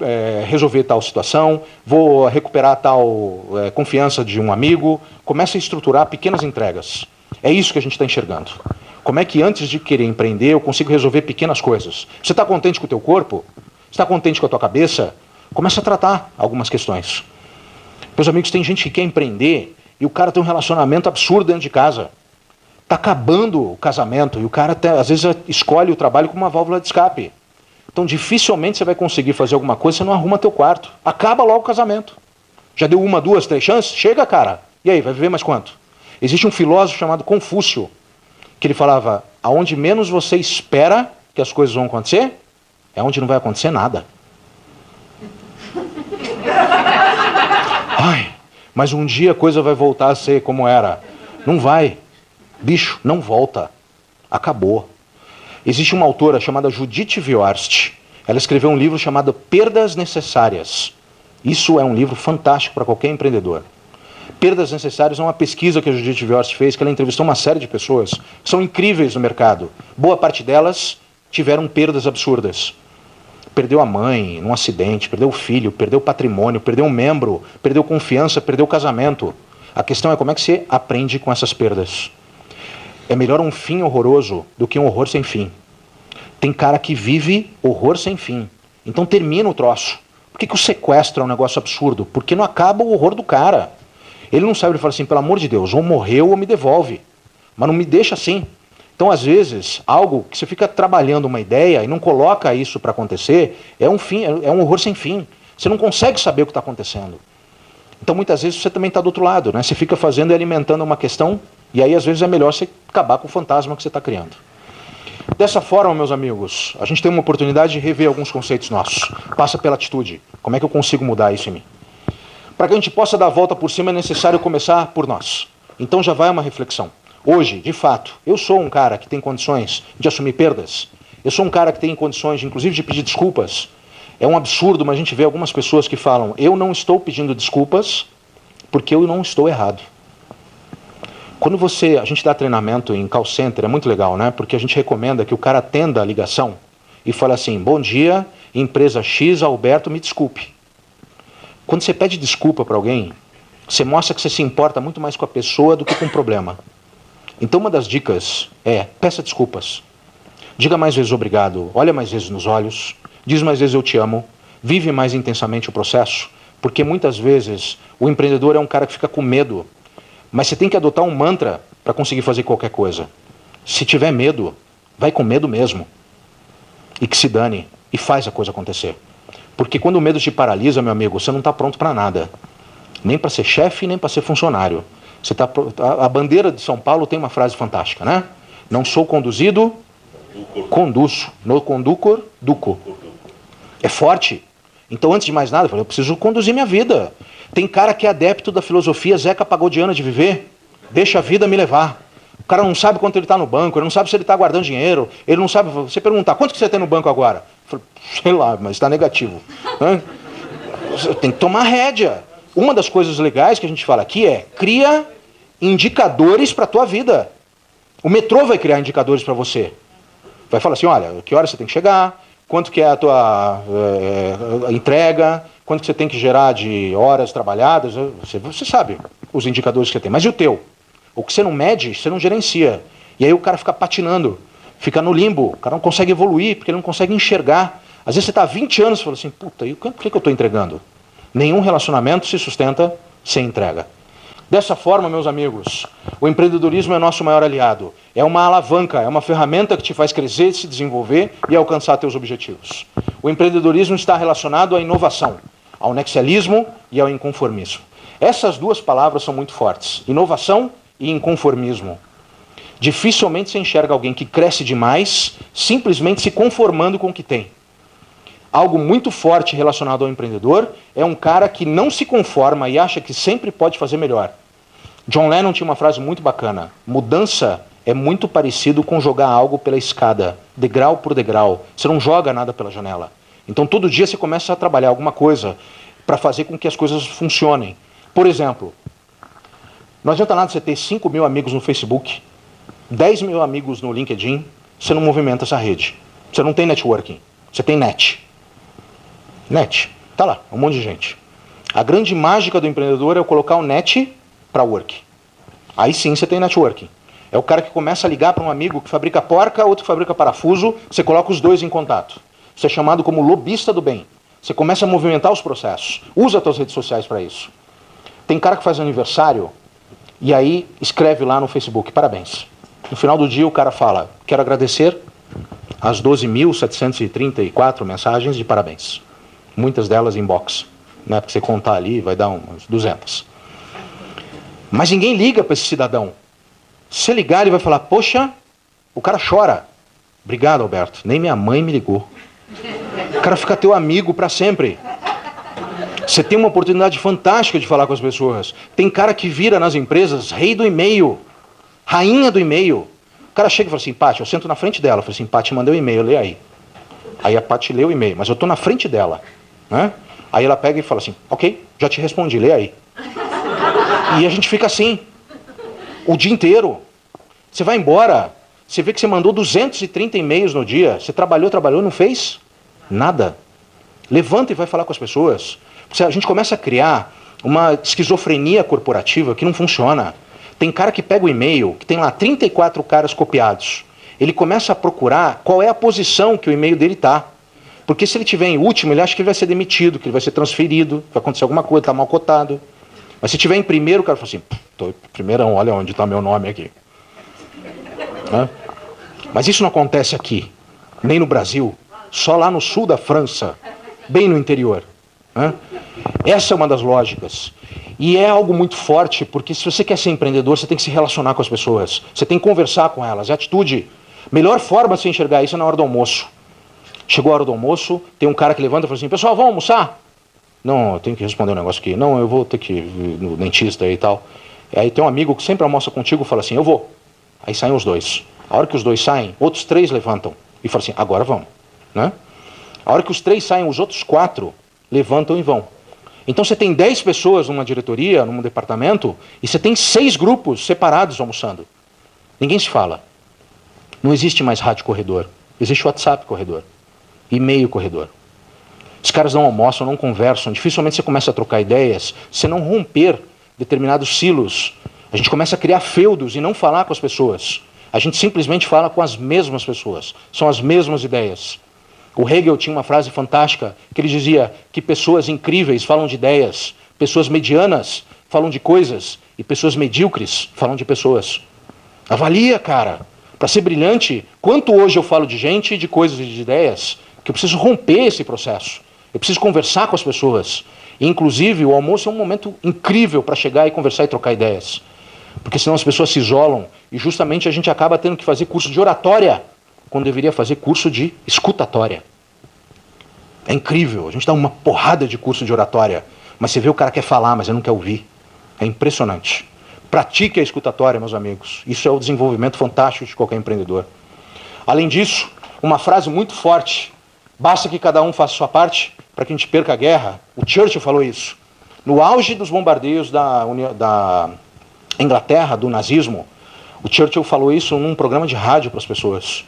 resolver tal situação, vou recuperar tal confiança de um amigo. Começa a estruturar pequenas entregas. É isso que a gente está enxergando. Como é que antes de querer empreender eu consigo resolver pequenas coisas? Você está contente com o teu corpo? Você está contente com a tua cabeça? Começa a tratar algumas questões. Meus amigos, tem gente que quer empreender e o cara tem um relacionamento absurdo dentro de casa. Está acabando o casamento e o cara às vezes escolhe o trabalho como uma válvula de escape. Então dificilmente você vai conseguir fazer alguma coisa se você não arruma teu quarto. Acaba logo o casamento. Já deu 1, 2, 3 chances? Chega, cara. E aí, vai viver mais quanto? Existe um filósofo chamado Confúcio, que ele falava: aonde menos você espera que as coisas vão acontecer, é onde não vai acontecer nada. Ai, mas um dia a coisa vai voltar a ser como era. Não vai. Bicho, não volta. Acabou. Existe uma autora chamada Judith Viorst. Ela escreveu um livro chamado Perdas Necessárias. Isso é um livro fantástico para qualquer empreendedor. Perdas Necessárias é uma pesquisa que a Judith Viorst fez, que ela entrevistou uma série de pessoas que são incríveis no mercado. Boa parte delas tiveram perdas absurdas. Perdeu a mãe num acidente, perdeu o filho, perdeu o patrimônio, perdeu um membro, perdeu confiança, perdeu o casamento. A questão é como é que você aprende com essas perdas. É melhor um fim horroroso do que um horror sem fim. Tem cara que vive horror sem fim. Então termina o troço. Por que o sequestro é um negócio absurdo? Porque não acaba o horror do cara. Ele não sabe, ele fala assim, pelo amor de Deus, ou morreu ou me devolve. Mas não me deixa assim. Então, às vezes, algo que você fica trabalhando uma ideia e não coloca isso para acontecer, é um horror sem fim. Você não consegue saber o que está acontecendo. Então, muitas vezes, você também está do outro lado, né? Você fica fazendo e alimentando uma questão, e aí, às vezes, é melhor você acabar com o fantasma que você está criando. Dessa forma, meus amigos, a gente tem uma oportunidade de rever alguns conceitos nossos. Passa pela atitude. Como é que eu consigo mudar isso em mim? Para que a gente possa dar a volta por cima, é necessário começar por nós. Então, já vai uma reflexão. Hoje, de fato, eu sou um cara que tem condições de assumir perdas. Eu sou um cara que tem condições, inclusive, de pedir desculpas. É um absurdo, mas a gente vê algumas pessoas que falam, eu não estou pedindo desculpas porque eu não estou errado. Quando a gente dá treinamento em call center, é muito legal, né? Porque a gente recomenda que o cara atenda a ligação e fale assim, bom dia, empresa X, Alberto, me desculpe. Quando você pede desculpa para alguém, você mostra que você se importa muito mais com a pessoa do que com o problema. Então uma das dicas é, peça desculpas. Diga mais vezes obrigado, olha mais vezes nos olhos, diz mais vezes eu te amo, vive mais intensamente o processo, porque muitas vezes o empreendedor é um cara que fica com medo, mas você tem que adotar um mantra para conseguir fazer qualquer coisa. Se tiver medo, vai com medo mesmo. E que se dane, e faz a coisa acontecer. Porque quando o medo te paralisa, meu amigo, você não está pronto para nada. Nem para ser chefe, nem para ser funcionário. A bandeira de São Paulo tem uma frase fantástica, né? Não sou conduzido, conduzo. No conducor, duco. É forte. Então, antes de mais nada, eu preciso conduzir minha vida. Tem cara que é adepto da filosofia Zeca Pagodiana de viver. Deixa a vida me levar. O cara não sabe quanto ele está no banco, ele não sabe se ele está guardando dinheiro, ele não sabe... Você perguntar, quanto que você tem no banco agora? Eu falo, sei lá, mas está negativo. Você tem que tomar rédea. Uma das coisas legais que a gente fala aqui é, cria indicadores para a tua vida. O metrô vai criar indicadores para você. Vai falar assim, olha, que hora você tem que chegar, quanto que é a tua entrega, quanto que você tem que gerar de horas trabalhadas, você sabe os indicadores que você tem. Mas e o teu? O que você não mede, você não gerencia. E aí o cara fica patinando, fica no limbo, o cara não consegue evoluir, porque ele não consegue enxergar. Às vezes você está há 20 anos e fala assim, puta, e por que eu estou entregando? Nenhum relacionamento se sustenta sem entrega. Dessa forma, meus amigos, o empreendedorismo é nosso maior aliado. É uma alavanca, é uma ferramenta que te faz crescer, se desenvolver e alcançar teus objetivos. O empreendedorismo está relacionado à inovação, ao nexialismo e ao inconformismo. Essas duas palavras são muito fortes, inovação e inconformismo. Dificilmente se enxerga alguém que cresce demais, simplesmente se conformando com o que tem. Algo muito forte relacionado ao empreendedor é um cara que não se conforma e acha que sempre pode fazer melhor. John Lennon tinha uma frase muito bacana. Mudança é muito parecido com jogar algo pela escada, degrau por degrau. Você não joga nada pela janela. Então todo dia você começa a trabalhar alguma coisa para fazer com que as coisas funcionem. Por exemplo, não adianta nada você ter 5 mil amigos no Facebook, 10 mil amigos no LinkedIn, você não movimenta essa rede. Você não tem networking, você tem net. Net, tá lá, um monte de gente. A grande mágica do empreendedor é eu colocar o net para work. Aí sim você tem networking. É o cara que começa a ligar para um amigo que fabrica porca, outro que fabrica parafuso, você coloca os dois em contato. Você é chamado como lobista do bem. Você começa a movimentar os processos. Usa as suas redes sociais para isso. Tem cara que faz aniversário e aí escreve lá no Facebook, parabéns. No final do dia o cara fala, quero agradecer as 12.734 mensagens de parabéns. Muitas delas inbox, né? Porque você contar ali vai dar umas 200. Mas ninguém liga para esse cidadão. Se você ligar, ele vai falar, poxa, o cara chora. Obrigado, Alberto, nem minha mãe me ligou. O cara fica teu amigo para sempre. Você tem uma oportunidade fantástica de falar com as pessoas. Tem cara que vira nas empresas rei do e-mail, rainha do e-mail. O cara chega e fala assim, Paty, eu sento na frente dela. Eu falo assim, Paty, mandei um e-mail, lê aí. Aí a Paty lê o e-mail, mas eu estou na frente dela. Né? Aí ela pega e fala assim, ok, já te respondi, lê aí. E a gente fica assim, o dia inteiro. Você vai embora, você vê que você mandou 230 e-mails no dia, você trabalhou, não fez nada. Levanta e vai falar com as pessoas. A gente começa a criar uma esquizofrenia corporativa que não funciona. Tem cara que pega o e-mail, que tem lá 34 caras copiados. Ele começa a procurar qual é a posição que o e-mail dele está. Porque se ele tiver em último, ele acha que ele vai ser demitido, que ele vai ser transferido, vai acontecer alguma coisa, está mal cotado. Mas se tiver em primeiro, o cara fala assim, estou em primeirão, olha onde está meu nome aqui. Né? Mas isso não acontece aqui, nem no Brasil, só lá no sul da França, bem no interior. Né? Essa é uma das lógicas. E é algo muito forte, porque se você quer ser empreendedor, você tem que se relacionar com as pessoas. Você tem que conversar com elas. É atitude. Melhor forma de você enxergar isso é na hora do almoço. Chegou a hora do almoço, tem um cara que levanta e fala assim, pessoal, vamos almoçar? Não, eu tenho que responder um negócio aqui. Não, eu vou ter que ir no dentista e tal. E aí tem um amigo que sempre almoça contigo e fala assim, eu vou. Aí saem os dois. A hora que os dois saem, outros 3 levantam e falam assim, agora vamos. Né? A hora que os 3 saem, os outros 4 levantam e vão. Então você tem 10 pessoas numa diretoria, num departamento, e você tem 6 grupos separados almoçando. Ninguém se fala. Não existe mais rádio corredor. Existe WhatsApp corredor. E-mail corredor. Os caras não almoçam, não conversam. Dificilmente você começa a trocar ideias se não romper determinados silos. A gente começa a criar feudos e não falar com as pessoas. A gente simplesmente fala com as mesmas pessoas. São as mesmas ideias. O Hegel tinha uma frase fantástica que ele dizia que pessoas incríveis falam de ideias, pessoas medianas falam de coisas e pessoas medíocres falam de pessoas. Avalia, cara. Para ser brilhante, quanto hoje eu falo de gente, de coisas e de ideias, que eu preciso romper esse processo. Eu preciso conversar com as pessoas. E, inclusive, o almoço é um momento incrível para chegar e conversar e trocar ideias. Porque senão as pessoas se isolam e justamente a gente acaba tendo que fazer curso de oratória, quando deveria fazer curso de escutatória. É incrível, a gente dá uma porrada de curso de oratória, mas você vê o cara quer falar, mas ele não quer ouvir. É impressionante. Pratique a escutatória, meus amigos. Isso é o desenvolvimento fantástico de qualquer empreendedor. Além disso, uma frase muito forte. Basta que cada um faça a sua parte para que a gente perca a guerra. O Churchill falou isso. No auge dos bombardeios da Inglaterra, do nazismo, o Churchill falou isso num programa de rádio para as pessoas.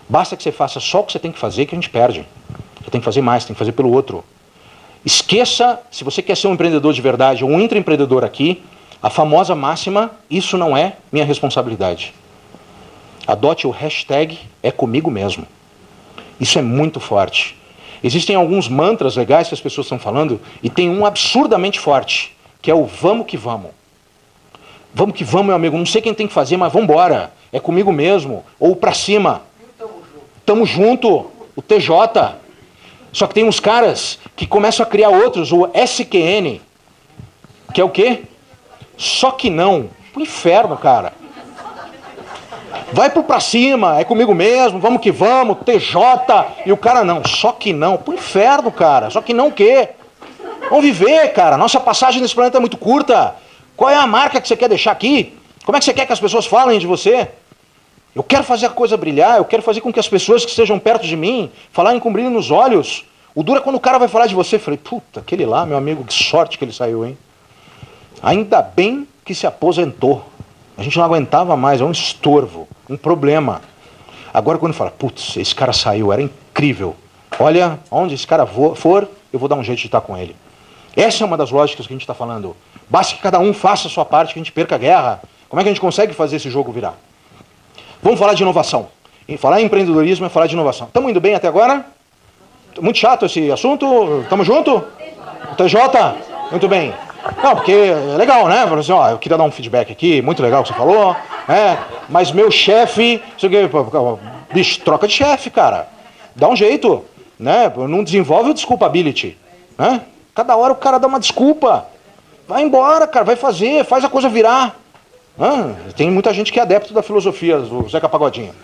Basta que você faça só o que você tem que fazer que a gente perde. Você tem que fazer mais, tem que fazer pelo outro. Esqueça, se você quer ser um empreendedor de verdade, ou um intraempreendedor aqui, a famosa máxima, isso não é minha responsabilidade. Adote o hashtag é comigo mesmo. Isso é muito forte. Existem alguns mantras legais que as pessoas estão falando, e tem um absurdamente forte, que é o vamos que vamos. Vamos que vamos, meu amigo, não sei quem tem que fazer, mas vamos embora. É comigo mesmo, ou pra cima. Tamo junto, o TJ. Só que tem uns caras que começam a criar outros, o SQN, que é o quê? Só que não. O inferno, cara. Vai pro pra cima, é comigo mesmo, vamos que vamos, TJ, e o cara não. Só que não. Pro inferno, cara. Só que não o quê? Vamos viver, cara. Nossa passagem nesse planeta é muito curta. Qual é a marca que você quer deixar aqui? Como é que você quer que as pessoas falem de você? Eu quero fazer a coisa brilhar, eu quero fazer com que as pessoas que estejam perto de mim falarem com brilho nos olhos. O duro é quando o cara vai falar de você. Eu falei, puta, aquele lá, meu amigo, que sorte que ele saiu, hein? Ainda bem que se aposentou. A gente não aguentava mais, é um estorvo, um problema. Agora quando fala, putz, esse cara saiu, era incrível. Olha, onde esse cara for, eu vou dar um jeito de estar com ele. Essa é uma das lógicas que a gente está falando. Basta que cada um faça a sua parte, que a gente perca a guerra. Como é que a gente consegue fazer esse jogo virar? Vamos falar de inovação. E falar em empreendedorismo é falar de inovação. Estamos indo bem até agora? Muito chato esse assunto? Estamos juntos? TJ? Muito bem. Não, porque é legal, né? Assim, ó, eu queria dar um feedback aqui, muito legal o que você falou, né? Mas meu chefe, bicho, troca de chefe, cara. Dá um jeito, né? Não desenvolve o desculpability, né? Cada hora o cara dá uma desculpa. Vai embora, cara, vai fazer, faz a coisa virar. Tem muita gente que é adepto da filosofia do Zeca Pagodinho.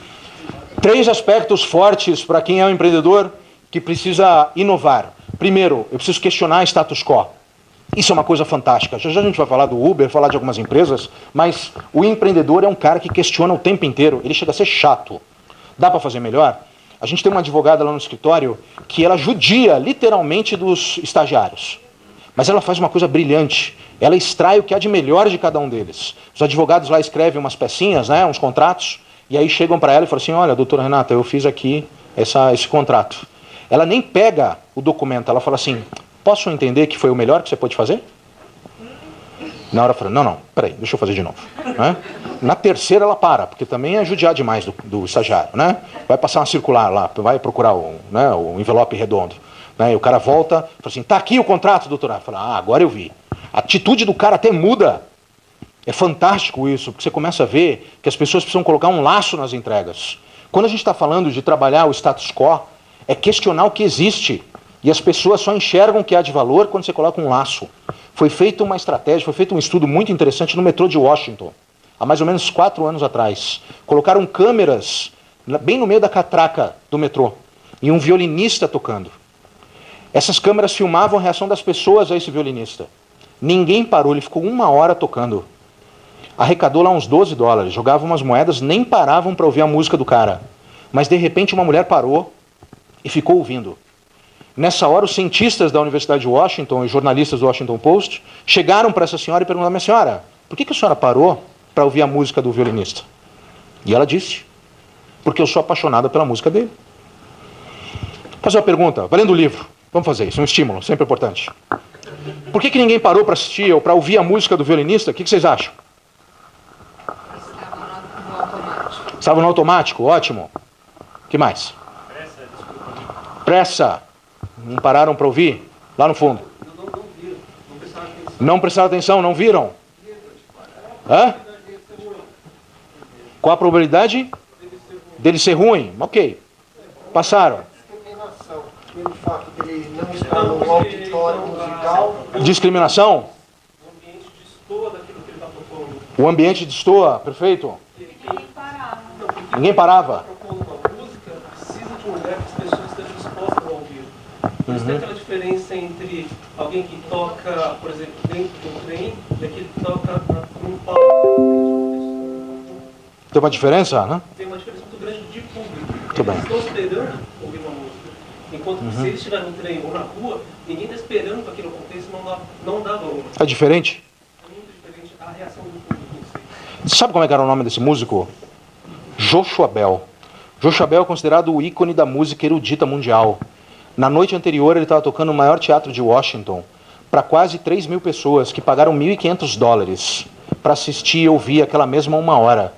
3 aspectos fortes para quem é um empreendedor que precisa inovar. Primeiro, eu preciso questionar status quo. Isso é uma coisa fantástica. Já a gente vai falar do Uber, falar de algumas empresas, mas o empreendedor é um cara que questiona o tempo inteiro. Ele chega a ser chato. Dá para fazer melhor? A gente tem uma advogada lá no escritório que ela judia literalmente dos estagiários. Mas ela faz uma coisa brilhante. Ela extrai o que há de melhor de cada um deles. Os advogados lá escrevem umas pecinhas, né, uns contratos, e aí chegam para ela e falam assim, olha, doutora Renata, eu fiz aqui esse contrato. Ela nem pega o documento, ela fala assim, posso entender que foi o melhor que você pôde fazer? Na hora eu falei, não, peraí, deixa eu fazer de novo. Né? Na terceira ela para, porque também é judiar demais do estagiário. Né? Vai passar uma circular lá, vai procurar o envelope redondo. Né? E o cara volta, fala assim, tá aqui o contrato, doutor. Fala, agora eu vi. A atitude do cara até muda. É fantástico isso, porque você começa a ver que as pessoas precisam colocar um laço nas entregas. Quando a gente está falando de trabalhar o status quo, é questionar o que existe. E as pessoas só enxergam o que há de valor quando você coloca um laço. Foi feita uma estratégia, foi feito um estudo muito interessante no metrô de Washington, há mais ou menos 4 anos atrás. Colocaram câmeras bem no meio da catraca do metrô e um violinista tocando. Essas câmeras filmavam a reação das pessoas a esse violinista. Ninguém parou, ele ficou 1 hora tocando. Arrecadou lá uns $12, jogava umas moedas, nem paravam para ouvir a música do cara. Mas de repente uma mulher parou e ficou ouvindo. Nessa hora os cientistas da Universidade de Washington e jornalistas do Washington Post chegaram para essa senhora e perguntaram, minha senhora, por que a senhora parou para ouvir a música do violinista? E ela disse, porque eu sou apaixonada pela música dele. Vou fazer uma pergunta, valendo o livro, vamos fazer isso, um estímulo, sempre importante. Por que ninguém parou para assistir ou para ouvir a música do violinista? O que vocês acham? Estava no automático, ótimo. O que mais? Pressa. Não pararam para ouvir? Lá no fundo. Não prestaram atenção, não viram? Hã? Qual a probabilidade dele ser ruim? Ok. Passaram. Discriminação. Pelo fato dele não estar no auditório musical. Discriminação? O ambiente destoa daquilo que ele está propondo. O ambiente destoa, perfeito. Ninguém parava. Propondo uma música, precisa de um lugar que as pessoas estejam dispostas a ouvir. Por isso tem aquela diferença entre alguém que toca, por exemplo, dentro de um trem e aquele que toca num palco. Tem uma diferença, né? Tem uma diferença muito grande de público. Muito bem. Eles estão esperando ouvir uma música. Enquanto que se eles estiverem no trem ou na rua, ninguém está esperando que aquilo aconteça e não dá valor. É diferente? É muito diferente a reação do público em si. Sabe como é que era o nome desse músico? Joshua Bell. Joshua Bell é considerado o ícone da música erudita mundial. Na noite anterior ele estava tocando no maior teatro de Washington para quase 3.000 pessoas que pagaram $1.500 para assistir e ouvir aquela mesma 1 hora.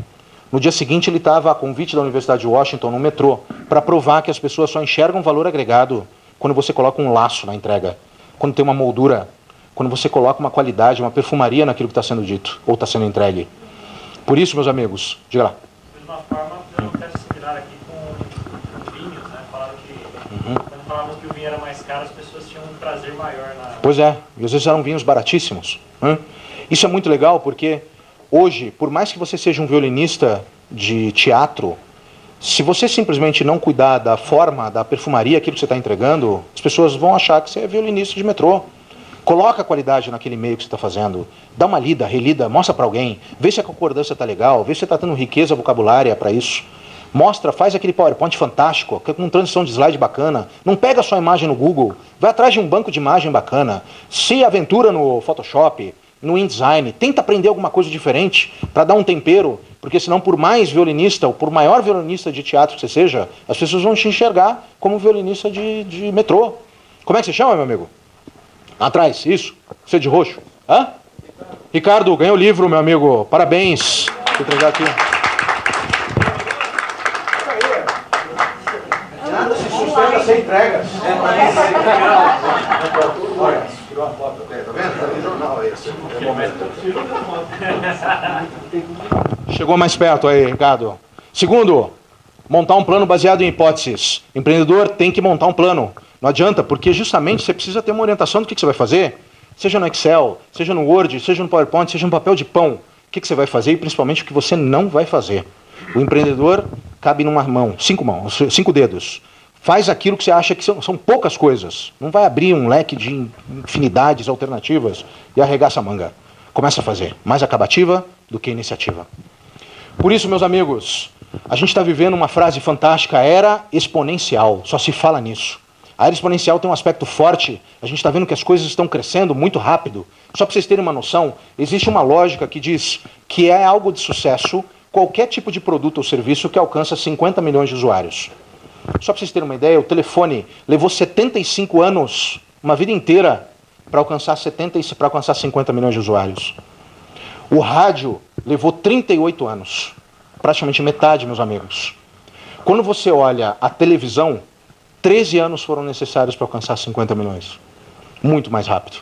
No dia seguinte ele estava a convite da Universidade de Washington no metrô para provar que as pessoas só enxergam valor agregado quando você coloca um laço na entrega, quando tem uma moldura, quando você coloca uma qualidade, uma perfumaria naquilo que está sendo dito ou está sendo entregue. Por isso, meus amigos, diga lá. De mesma forma, eu quero similar aqui com vinhos, né? Falaram que quando falavam que o vinho era mais caro, as pessoas tinham um prazer maior na... Pois é, e às vezes eram vinhos baratíssimos. Né? Isso é muito legal porque hoje, por mais que você seja um violinista de teatro, se você simplesmente não cuidar da forma, da perfumaria, aquilo que você está entregando, as pessoas vão achar que você é violinista de metrô. Coloca a qualidade naquele meio que você está fazendo. Dá uma lida, relida, mostra para alguém. Vê se a concordância está legal, vê se você está tendo riqueza vocabulária para isso. Mostra, faz aquele PowerPoint fantástico, com transição de slide bacana. Não pega só a imagem no Google, vai atrás de um banco de imagem bacana. Se aventura no Photoshop, no InDesign, tenta aprender alguma coisa diferente para dar um tempero, porque senão por mais violinista, ou por maior violinista de teatro que você seja, as pessoas vão te enxergar como violinista de metrô. Como é que você chama, meu amigo? Atrás, isso. Você de roxo. Hã? Ricardo, ganhou o livro, meu amigo. Parabéns. Vou entregar aqui. Nada se sustenta sem entregas. Olha, tirou uma foto até, tá vendo? Tá no jornal esse. Chegou mais perto aí, Ricardo. Segundo, montar um plano baseado em hipóteses. Empreendedor tem que montar um plano. Não adianta, porque justamente você precisa ter uma orientação do que você vai fazer. Seja no Excel, seja no Word, seja no PowerPoint, seja no papel de pão. O que você vai fazer e principalmente o que você não vai fazer. O empreendedor cabe numa mão, 5 dedos. Faz aquilo que você acha que são poucas coisas. Não vai abrir um leque de infinidades alternativas e arregaça a manga. Começa a fazer. Mais acabativa do que iniciativa. Por isso, meus amigos, a gente está vivendo uma frase fantástica, era exponencial. Só se fala nisso. A era exponencial tem um aspecto forte, a gente está vendo que as coisas estão crescendo muito rápido. Só para vocês terem uma noção, existe uma lógica que diz que é algo de sucesso qualquer tipo de produto ou serviço que alcança 50 milhões de usuários. Só para vocês terem uma ideia, o telefone levou 75 anos, uma vida inteira, para alcançar 50 milhões de usuários. O rádio levou 38 anos. Praticamente metade, meus amigos. Quando você olha a televisão, 13 anos foram necessários para alcançar 50 milhões. Muito mais rápido.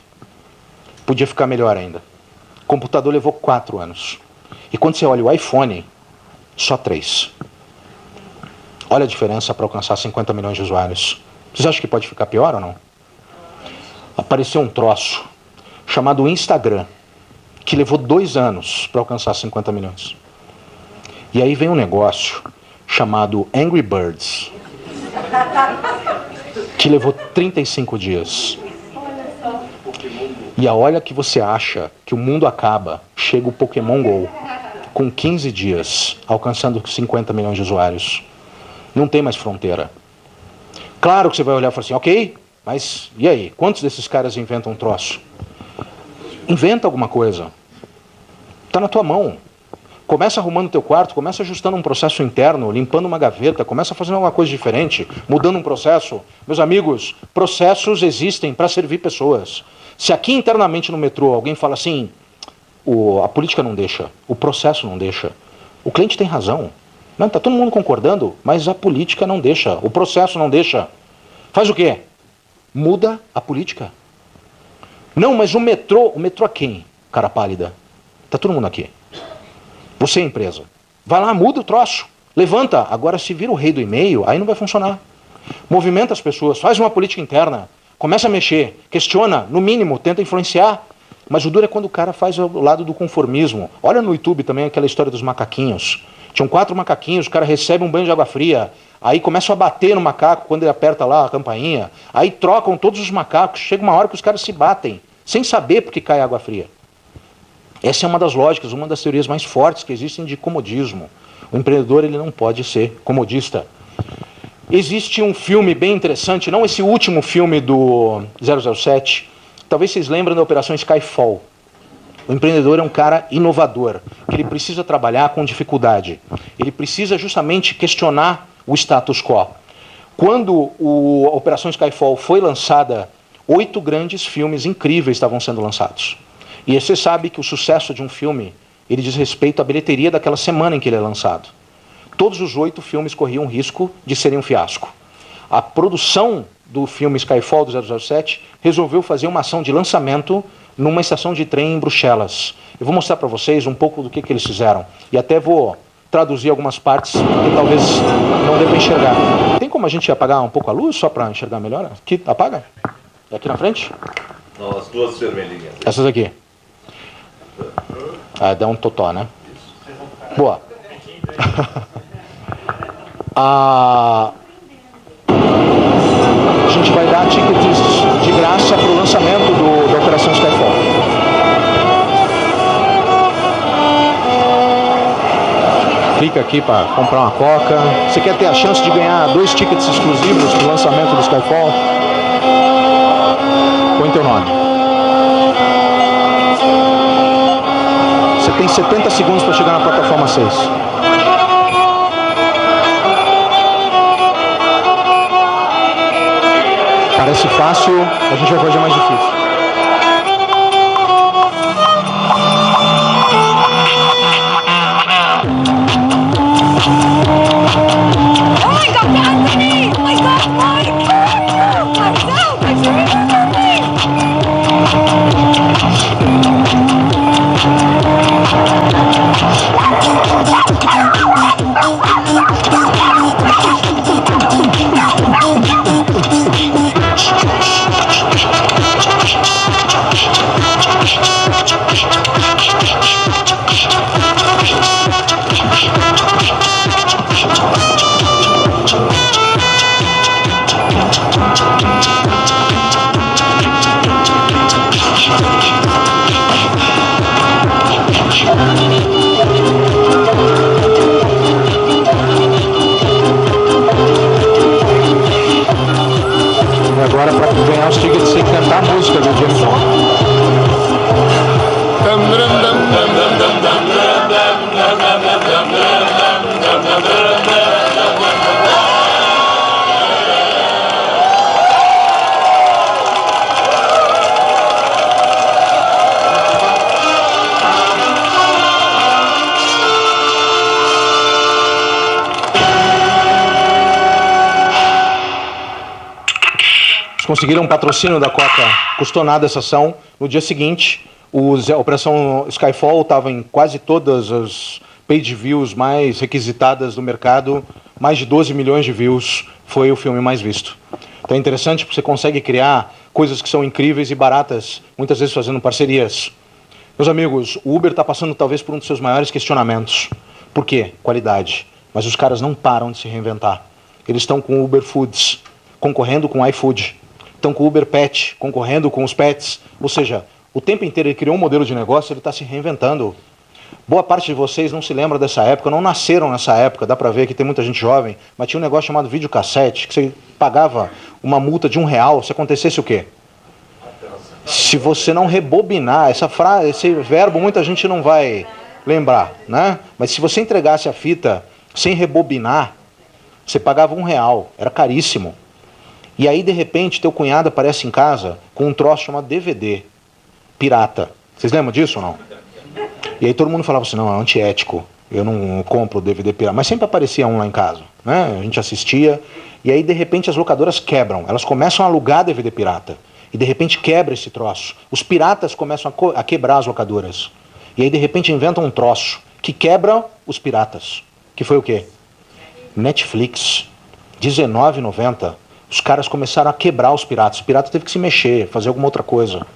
Podia ficar melhor ainda. O computador levou 4 anos. E quando você olha o iPhone, só 3. Olha a diferença para alcançar 50 milhões de usuários. Vocês acham que pode ficar pior ou não? Apareceu um troço chamado Instagram, que levou 2 anos para alcançar 50 milhões. E aí vem um negócio chamado Angry Birds, que levou 35 dias. E a hora que você acha que o mundo acaba, chega o Pokémon GO, com 15 dias, alcançando 50 milhões de usuários. Não tem mais fronteira. Claro que você vai olhar e falar assim, ok, mas e aí? Quantos desses caras inventam um troço? Inventa alguma coisa. Está na tua mão. Começa arrumando o teu quarto, começa ajustando um processo interno, limpando uma gaveta, começa fazendo alguma coisa diferente, mudando um processo. Meus amigos, processos existem para servir pessoas. Se aqui internamente no metrô alguém fala assim, a política não deixa, o processo não deixa, o cliente tem razão. Não, está todo mundo concordando, mas a política não deixa, o processo não deixa. Faz o quê? Muda a política. Não, mas o metrô é quem? Cara pálida. Está todo mundo aqui. Você é empresa. Vai lá, muda o troço. Levanta. Agora, se vira o rei do e-mail, aí não vai funcionar. Movimenta as pessoas, faz uma política interna, começa a mexer, questiona, no mínimo, tenta influenciar. Mas o duro é quando o cara faz o lado do conformismo. Olha no YouTube também aquela história dos macaquinhos. Tinham 4 macaquinhos, o cara recebe um banho de água fria, aí começam a bater no macaco quando ele aperta lá a campainha, aí trocam todos os macacos, chega uma hora que os caras se batem, sem saber por que cai água fria. Essa é uma das lógicas, uma das teorias mais fortes que existem de comodismo. O empreendedor ele não pode ser comodista. Existe um filme bem interessante, não esse último filme do 007, talvez vocês lembrem da Operação Skyfall. O empreendedor é um cara inovador, que ele precisa trabalhar com dificuldade. Ele precisa justamente questionar o status quo. Quando a Operação Skyfall foi lançada, 8 grandes filmes incríveis estavam sendo lançados. E você sabe que o sucesso de um filme, ele diz respeito à bilheteria daquela semana em que ele é lançado. Todos os 8 filmes corriam risco de serem um fiasco. A produção do filme Skyfall do 007 resolveu fazer uma ação de lançamento numa estação de trem em Bruxelas. Eu vou mostrar para vocês um pouco do que eles fizeram. E até vou traduzir algumas partes que talvez não dê para enxergar. Tem como a gente apagar um pouco a luz só para enxergar melhor? Aqui, apaga? É aqui na frente? Não, as 2 vermelhinhas. Essas aqui. Ah, dá um totó, né? Boa. A gente vai dar tickets de graça para o lançamento da Operação Skyfall. Clica aqui para comprar uma coca. Você quer ter a chance de ganhar 2 tickets exclusivos para o lançamento do Skyfall? Põe teu nome. Você tem 70 segundos para chegar na plataforma 6. Parece fácil, a gente vai fazer mais difícil. Oh my God, Anthony! Oh my God, Mike! Myself, thanks for remembering Agora, para ganhar os tickets, tem que cantar a música do James Bond. Eles conseguiram um patrocínio da Coca, custou nada essa ação. No dia seguinte, a Operação Skyfall estava em quase todas as page views mais requisitadas do mercado. Mais de 12 milhões de views, foi o filme mais visto. Então é interessante porque você consegue criar coisas que são incríveis e baratas, muitas vezes fazendo parcerias. Meus amigos, o Uber está passando talvez por um dos seus maiores questionamentos. Por quê? Qualidade. Mas os caras não param de se reinventar. Eles estão com o Uber Foods, concorrendo com o iFood. Estão com o Uber Pet, concorrendo com os pets. Ou seja, o tempo inteiro ele criou um modelo de negócio, ele está se reinventando. Boa parte de vocês não se lembra dessa época, não nasceram nessa época, dá para ver que tem muita gente jovem, mas tinha um negócio chamado videocassete, que você pagava uma multa de R$1, se acontecesse o quê? Se você não rebobinar, esse verbo muita gente não vai lembrar, né? Mas se você entregasse a fita sem rebobinar, você pagava R$1, era caríssimo. E aí, de repente, teu cunhado aparece em casa com um troço chamado DVD, pirata. Vocês lembram disso ou não? E aí todo mundo falava assim, não, é antiético, eu não compro DVD pirata. Mas sempre aparecia um lá em casa, né? A gente assistia, e aí de repente as locadoras quebram, elas começam a alugar DVD pirata, e de repente quebra esse troço. Os piratas começam a quebrar as locadoras, e aí de repente inventam um troço que quebra os piratas. Que foi o quê? Netflix, R$19,90. Os caras começaram a quebrar os piratas teve que se mexer, fazer alguma outra coisa.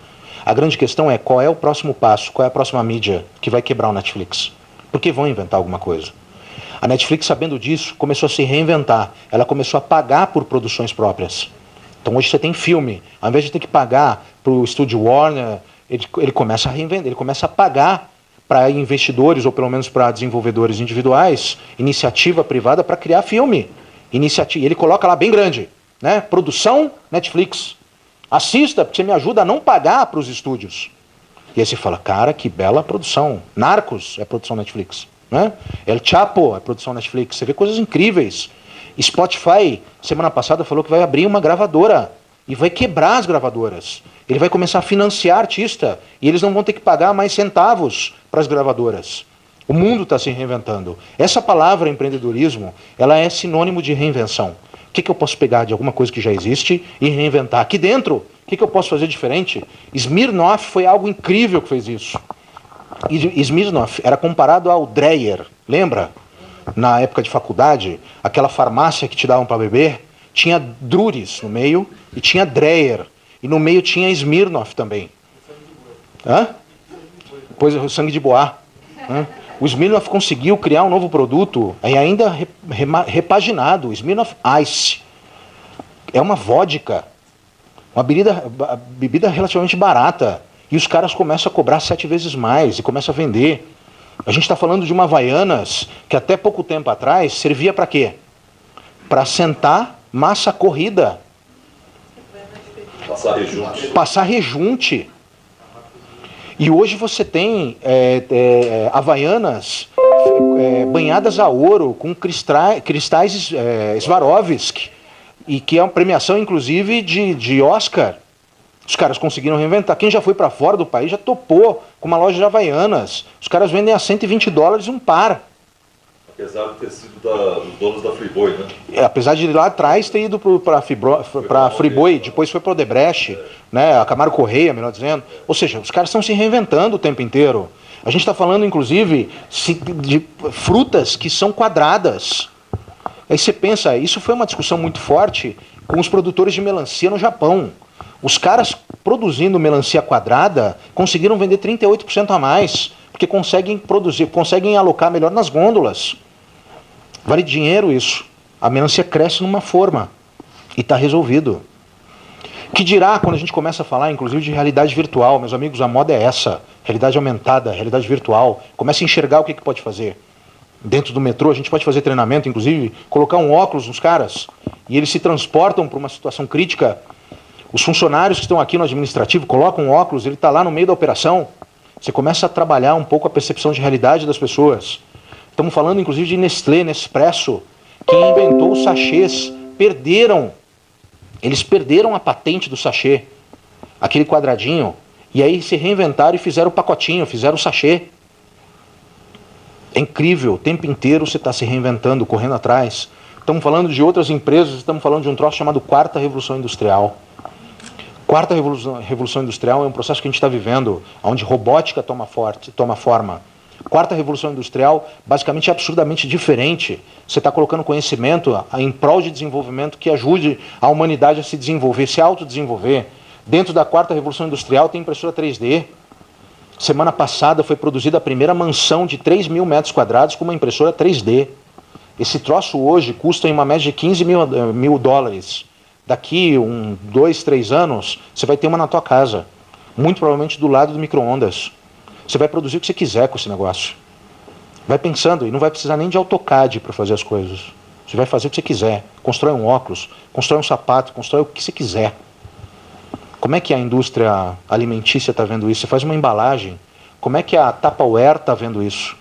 A grande questão é qual é o próximo passo, qual é a próxima mídia que vai quebrar o Netflix. Porque vão inventar alguma coisa. A Netflix, sabendo disso, começou a se reinventar. Ela começou a pagar por produções próprias. Então hoje você tem filme. Ao invés de ter que pagar para o estúdio Warner, ele começa a reinventar, ele começa a pagar para investidores, ou pelo menos para desenvolvedores individuais, iniciativa privada para criar filme. Ele coloca lá bem grande, né? Produção Netflix. Assista, porque você me ajuda a não pagar para os estúdios. E aí você fala, cara, que bela produção. Narcos é produção Netflix, né? El Chapo é produção Netflix. Você vê coisas incríveis. Spotify, semana passada, falou que vai abrir uma gravadora e vai quebrar as gravadoras. Ele vai começar a financiar artista e eles não vão ter que pagar mais centavos para as gravadoras. O mundo está se reinventando. Essa palavra empreendedorismo, ela é sinônimo de reinvenção. O que eu posso pegar de alguma coisa que já existe e reinventar? Aqui dentro, o que eu posso fazer diferente? Smirnoff foi algo incrível que fez isso. E Smirnoff era comparado ao Dreyer, lembra? Na época de faculdade, aquela farmácia que te davam para beber, tinha Druris no meio e tinha Dreyer. E no meio tinha Smirnoff também. Hã? Depois o sangue de boá. O Smirnoff conseguiu criar um novo produto e ainda repaginado, Smirnoff Ice. É uma vodka, uma bebida relativamente barata. E os caras começam a cobrar 7 vezes mais e começam a vender. A gente está falando de uma Havaianas que até pouco tempo atrás servia para quê? Para sentar massa corrida. Passar rejunte. E hoje você tem Havaianas banhadas a ouro, com cristais Swarovski, e que é uma premiação, inclusive, de Oscar. Os caras conseguiram reinventar. Quem já foi para fora do país já topou com uma loja de Havaianas. Os caras vendem a $120 um par. Apesar de ter sido dos donos da Friboi, né? Apesar de lá atrás ter ido para Friboi, depois foi para o Odebrecht, né? A Camargo Correia, melhor dizendo. Ou seja, os caras estão se reinventando o tempo inteiro. A gente está falando, inclusive, de frutas que são quadradas. Aí você pensa, isso foi uma discussão muito forte com os produtores de melancia no Japão. Os caras produzindo melancia quadrada conseguiram vender 38% a mais, porque conseguem produzir, conseguem alocar melhor nas gôndolas. Vale dinheiro isso. A melancia cresce numa forma e está resolvido. Que dirá quando a gente começa a falar, inclusive, de realidade virtual? Meus amigos, a moda é essa. Realidade aumentada, realidade virtual. Começa a enxergar o que pode fazer. Dentro do metrô, a gente pode fazer treinamento, inclusive, colocar um óculos nos caras e eles se transportam para uma situação crítica. Os funcionários que estão aqui no administrativo colocam um óculos, ele está lá no meio da operação. Você começa a trabalhar um pouco a percepção de realidade das pessoas. Estamos falando, inclusive, de Nestlé, Nespresso. Quem inventou os sachês eles perderam a patente do sachê, aquele quadradinho, e aí se reinventaram e fizeram o pacotinho, fizeram o sachê. É incrível, o tempo inteiro você está se reinventando, correndo atrás. Estamos falando de outras empresas, estamos falando de um troço chamado Quarta Revolução Industrial. Quarta revolução industrial é um processo que a gente está vivendo, onde robótica toma forma. Quarta revolução industrial, basicamente, é absurdamente diferente. Você está colocando conhecimento em prol de desenvolvimento que ajude a humanidade a se desenvolver, se autodesenvolver. Dentro da quarta revolução industrial tem impressora 3D. Semana passada foi produzida a primeira mansão de 3 mil metros quadrados com uma impressora 3D. Esse troço hoje custa em uma média de 15 mil dólares. Daqui 2, 3 anos, você vai ter uma na tua casa. Muito provavelmente do lado do micro-ondas. Você vai produzir o que você quiser com esse negócio. Vai pensando e não vai precisar nem de AutoCAD para fazer as coisas. Você vai fazer o que você quiser. Constrói um óculos, constrói um sapato, constrói o que você quiser. Como é que a indústria alimentícia está vendo isso? Você faz uma embalagem. Como é que a Tupperware está vendo isso?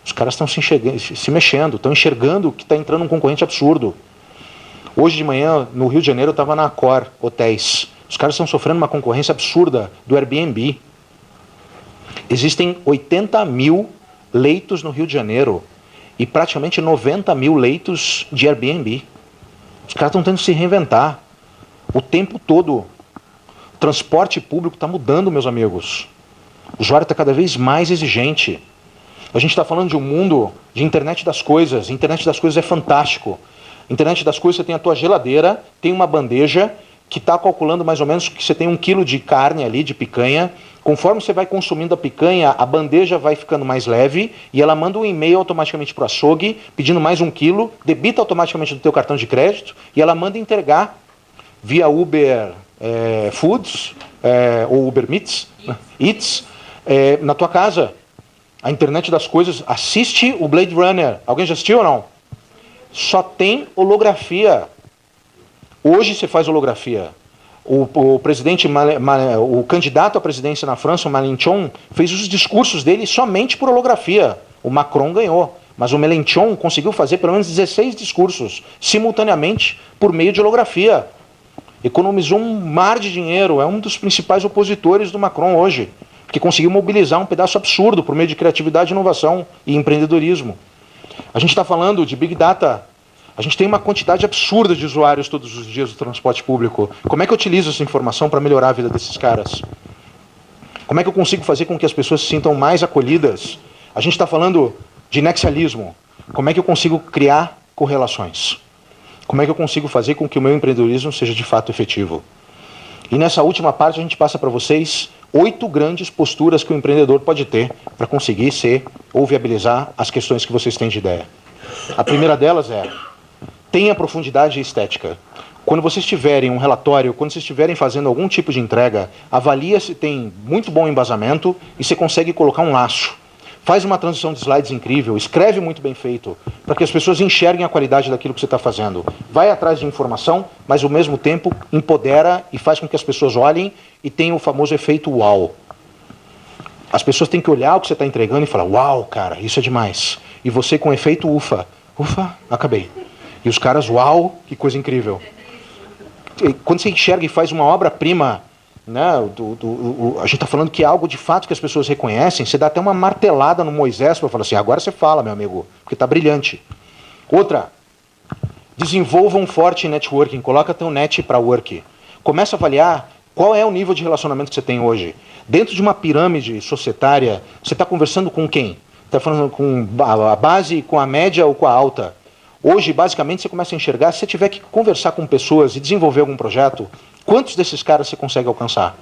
Os caras estão se mexendo, estão enxergando que está entrando um concorrente absurdo. Hoje de manhã, no Rio de Janeiro, eu estava na Accor Hotéis. Os caras estão sofrendo uma concorrência absurda do Airbnb. Existem 80 mil leitos no Rio de Janeiro e praticamente 90 mil leitos de Airbnb. Os caras estão tendo que se reinventar o tempo todo. O transporte público está mudando, meus amigos. O usuário está cada vez mais exigente. A gente está falando de um mundo de internet das coisas. Internet das coisas é fantástico. Internet das coisas, você tem a tua geladeira, tem uma bandeja que está calculando mais ou menos que você tem 1 quilo de carne ali, de picanha. Conforme você vai consumindo a picanha, a bandeja vai ficando mais leve e ela manda um e-mail automaticamente para o açougue, pedindo mais 1 quilo, debita automaticamente do teu cartão de crédito e ela manda entregar via Uber Foods ou Uber Eats na tua casa. A internet das coisas, assiste o Blade Runner. Alguém já assistiu ou não? Só tem holografia. Hoje você faz holografia. O presidente, o candidato à presidência na França, o Mélenchon, fez os discursos dele somente por holografia. O Macron ganhou, mas o Mélenchon conseguiu fazer pelo menos 16 discursos simultaneamente por meio de holografia. Economizou um mar de dinheiro, é um dos principais opositores do Macron hoje, que conseguiu mobilizar um pedaço absurdo por meio de criatividade, inovação e empreendedorismo. A gente está falando de Big Data. A gente tem uma quantidade absurda de usuários todos os dias do transporte público. Como é que eu utilizo essa informação para melhorar a vida desses caras? Como é que eu consigo fazer com que as pessoas se sintam mais acolhidas? A gente está falando de nexialismo. Como é que eu consigo criar correlações? Como é que eu consigo fazer com que o meu empreendedorismo seja de fato efetivo? E nessa última parte a gente passa para vocês 8 grandes posturas que o empreendedor pode ter para conseguir ser ou viabilizar as questões que vocês têm de ideia. A primeira delas é: tenha profundidade e estética. Quando vocês tiverem um relatório, quando vocês estiverem fazendo algum tipo de entrega, avalia se tem muito bom embasamento e se consegue colocar um laço. Faz uma transição de slides incrível, escreve muito bem feito, para que as pessoas enxerguem a qualidade daquilo que você está fazendo. Vai atrás de informação, mas ao mesmo tempo empodera e faz com que as pessoas olhem e tenham o famoso efeito uau. As pessoas têm que olhar o que você está entregando e falar: uau, cara, isso é demais. E você com efeito ufa, acabei. E os caras: uau, que coisa incrível. E quando você enxerga e faz uma obra-prima, né, a gente está falando que é algo de fato que as pessoas reconhecem, você dá até uma martelada no Moisés para falar assim: agora você fala, meu amigo, porque está brilhante. Outra: desenvolva um forte networking, coloca teu net para work. Começa a avaliar qual é o nível de relacionamento que você tem hoje. Dentro de uma pirâmide societária, você está conversando com quem? Está falando com a base, com a média ou com a alta? Hoje, basicamente, você começa a enxergar, se você tiver que conversar com pessoas e desenvolver algum projeto, quantos desses caras você consegue alcançar?